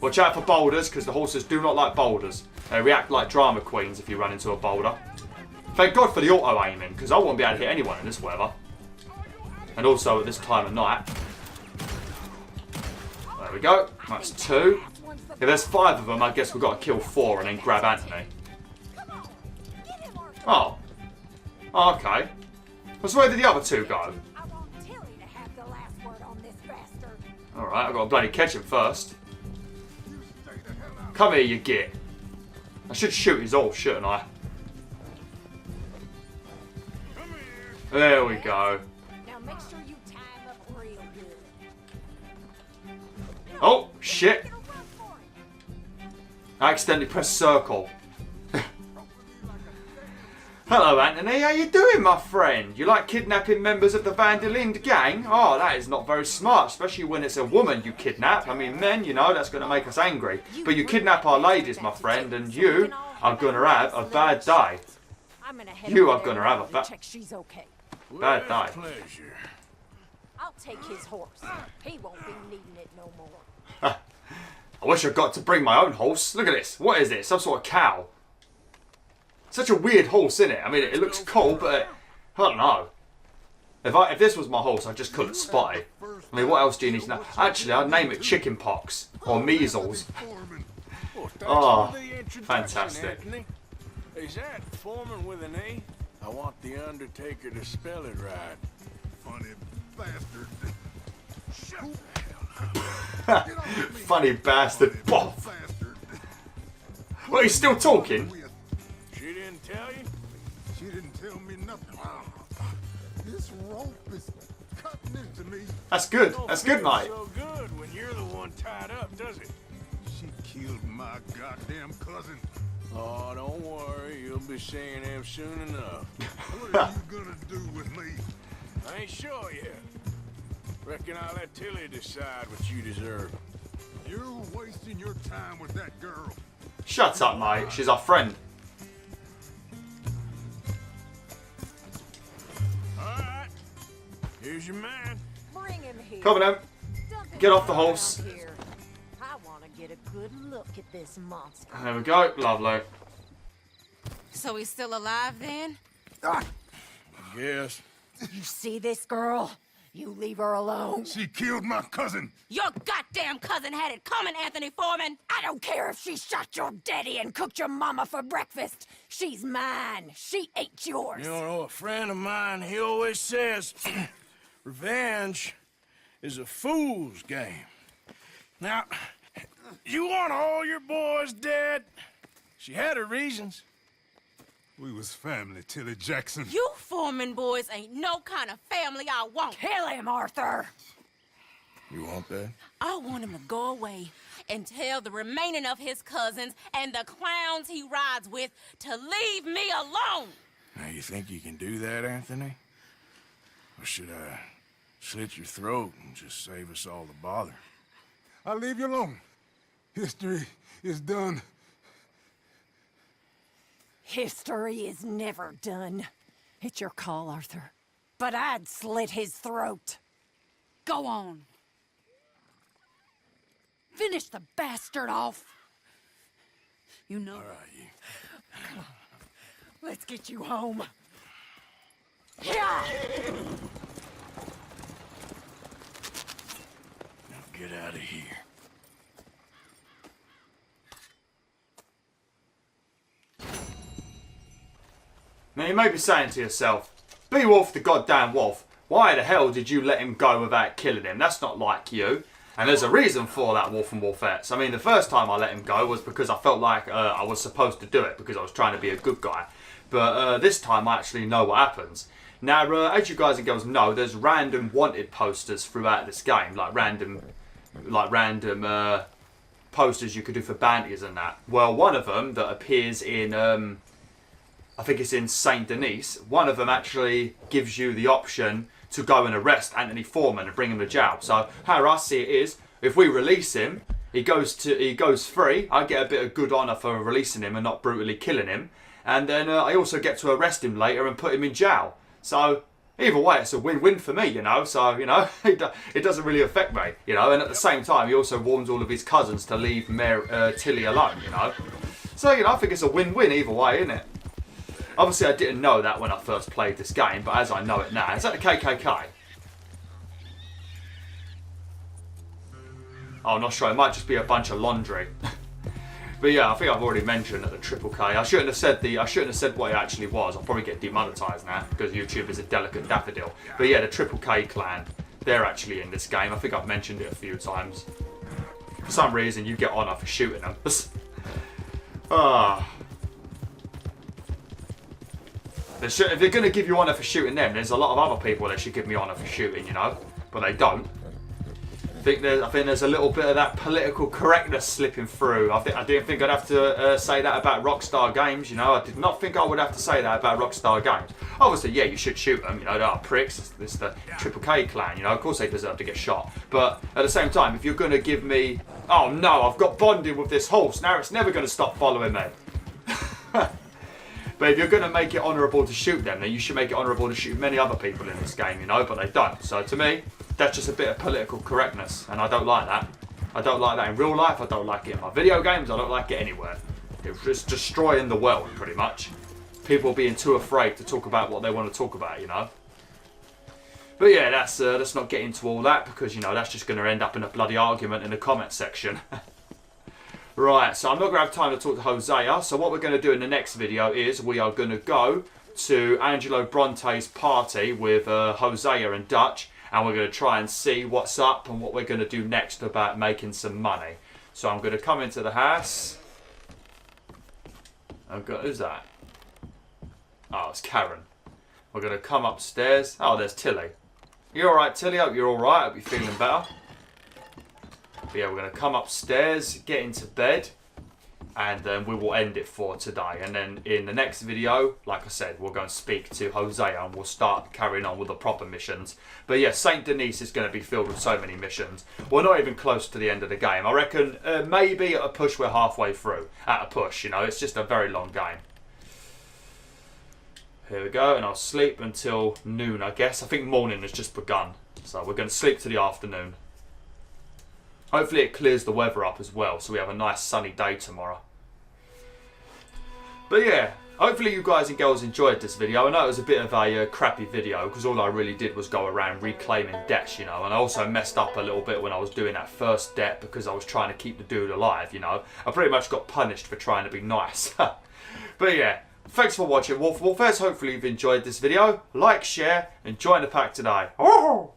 Watch out for boulders, because the horses do not like boulders. They react like drama queens if you run into a boulder. Thank God for the auto-aiming, because I won't be able to hit anyone in this weather. And also at this time of night. There we go. That's 2. If there's 5 of them, I guess we've got to kill 4 and then grab Anthony. Oh. Okay. So where did the other 2 go? Alright, I've got to bloody catch him first. Come here, you git. I should shoot his all, shouldn't I? There we go. Make sure you tie him up real good. Oh, shit. I accidentally pressed circle. Hello Anthony, how you doing my friend? You like kidnapping members of the Van der Linde gang? Oh, that is not very smart, especially when it's a woman you kidnap. I mean, men, you know, that's going to make us angry. But you kidnap our ladies, my friend, and you are going to have a bad day. You are going to have a bad day. Pleasure. I'll take his horse. He won't be needing it no more. I wish I got to bring my own horse. Look at this. What is it? Some sort of cow. Such a weird horse, isn't it? I mean, it looks cool, but I don't know. If this was my horse, I just couldn't spot it. I mean, what else do you need to know? Actually, I'd name it chicken pox or measles. Oh, fantastic. Anthony. Is that Foreman with an E? I want the Undertaker to spell it right. Funny bastard. Shut Funny bastard. Boff. Well, he's still talking. She didn't tell you? She didn't tell me nothing. This rope is cutting into me. That's good. That's good, mate. So good when you're the one tied up, does it? She killed my goddamn cousin. Oh, don't worry. You'll be seeing him soon enough. What are you gonna do with me? I ain't sure yet. Reckon I'll let Tilly decide what you deserve. You're wasting your time with that girl. Shut up, mate. She's our friend. Alright. Here's your man. Bring him here. Come on, get off the horse. Here. I want to get a good look at this monster. There we go. Lovely. So he's still alive then? Yes. You see this girl? You leave her alone. She killed my cousin. Your goddamn cousin had it coming, Anthony Foreman. I don't care if she shot your daddy and cooked your mama for breakfast. She's mine. She ain't yours. You know, a friend of mine, he always says, revenge is a fool's game. Now, you want all your boys dead? She had her reasons. We was family, Tilly Jackson. You Foreman boys ain't no kind of family I want. Kill him, Arthur. You want that? I want him to go away and tell the remaining of his cousins and the clowns he rides with to leave me alone. Now, you think you can do that, Anthony? Or should I slit your throat and just save us all the bother? I'll leave you alone. History is done. History is never done. It's your call, Arthur. But I'd slit his throat. Go on. Finish the bastard off. You know. All right, you. Come on. Let's get you home. Yeah! Now get out of here. Now you may be saying to yourself, Beowulf the goddamn wolf, why the hell did you let him go without killing him? That's not like you. And there's a reason for that, Wolf and Wolfettes. I mean, the first time I let him go was because I felt like I was supposed to do it, because I was trying to be a good guy. But this time I actually know what happens. Now, as you guys and girls know, there's random wanted posters throughout this game, like random posters you could do for bounties and that. Well, one of them that appears in, I think it's in Saint Denis, one of them actually gives you the option to go and arrest Anthony Foreman and bring him to jail. So how I see it is, if we release him, he goes free. I get a bit of good honour for releasing him and not brutally killing him, and then I also get to arrest him later and put him in jail. So either way, it's a win-win for me, you know. So you know, it doesn't really affect me, you know. And at the same time, he also warns all of his cousins to leave Tilly alone, you know. So you know, I think it's a win-win either way, isn't it? Obviously, I didn't know that when I first played this game, but as I know it now, is that the KKK? Oh, I'm not sure. It might just be a bunch of laundry. But yeah, I think I've already mentioned that the Triple K. I shouldn't have said what it actually was. I'll probably get demonetized now because YouTube is a delicate daffodil. But yeah, the Triple K clan, they're actually in this game. I think I've mentioned it a few times. For some reason, you get honour for shooting them. Ah. If they're going to give you honour for shooting them, there's a lot of other people that should give me honour for shooting, you know. But they don't. I think there's a little bit of that political correctness slipping through. I didn't think I'd have to say that about Rockstar Games. You know, I did not think I would have to say that about Rockstar Games. Obviously, yeah, you should shoot them. You know, they are pricks. It's the Triple K clan. You know, of course they deserve to get shot. But at the same time, if you're going to give me, oh no, I've got bonding with this horse. Now it's never going to stop following me. But if you're going to make it honourable to shoot them, then you should make it honourable to shoot many other people in this game, you know, but they don't. So to me, that's just a bit of political correctness, and I don't like that. I don't like that in real life, I don't like it in my video games, I don't like it anywhere. It's just destroying the world, pretty much. People being too afraid to talk about what they want to talk about, you know. But yeah, let's not get into all that, because, you know, that's just going to end up in a bloody argument in the comment section. Right, so I'm not going to have time to talk to Hosea, so what we're going to do in the next video is we are going to go to Angelo Bronte's party with Hosea and Dutch, and we're going to try and see what's up and what we're going to do next about making some money. So I'm going to come into the house. Who's that? Oh, it's Karen. We're going to come upstairs. Oh, there's Tilly. You alright, Tilly? Hope you're alright. Hope you're feeling better. But yeah, we're going to come upstairs, get into bed, and then we will end it for today. And then in the next video, like I said, we'll go and speak to Hosea and we'll start carrying on with the proper missions. But yeah, St. Denis is going to be filled with so many missions. We're not even close to the end of the game. I reckon maybe at a push we're halfway through. At a push, you know, it's just a very long game. Here we go, and I'll sleep until noon, I guess. I think morning has just begun. So we're going to sleep to the afternoon. Hopefully it clears the weather up as well, so we have a nice sunny day tomorrow. But yeah, hopefully you guys and girls enjoyed this video. I know it was a bit of a crappy video, because all I really did was go around reclaiming debts, you know. And I also messed up a little bit when I was doing that first debt, because I was trying to keep the dude alive, you know. I pretty much got punished for trying to be nice. But yeah, thanks for watching, WolfTheWolf. Hopefully you've enjoyed this video. Like, share, and join the pack today. Oh!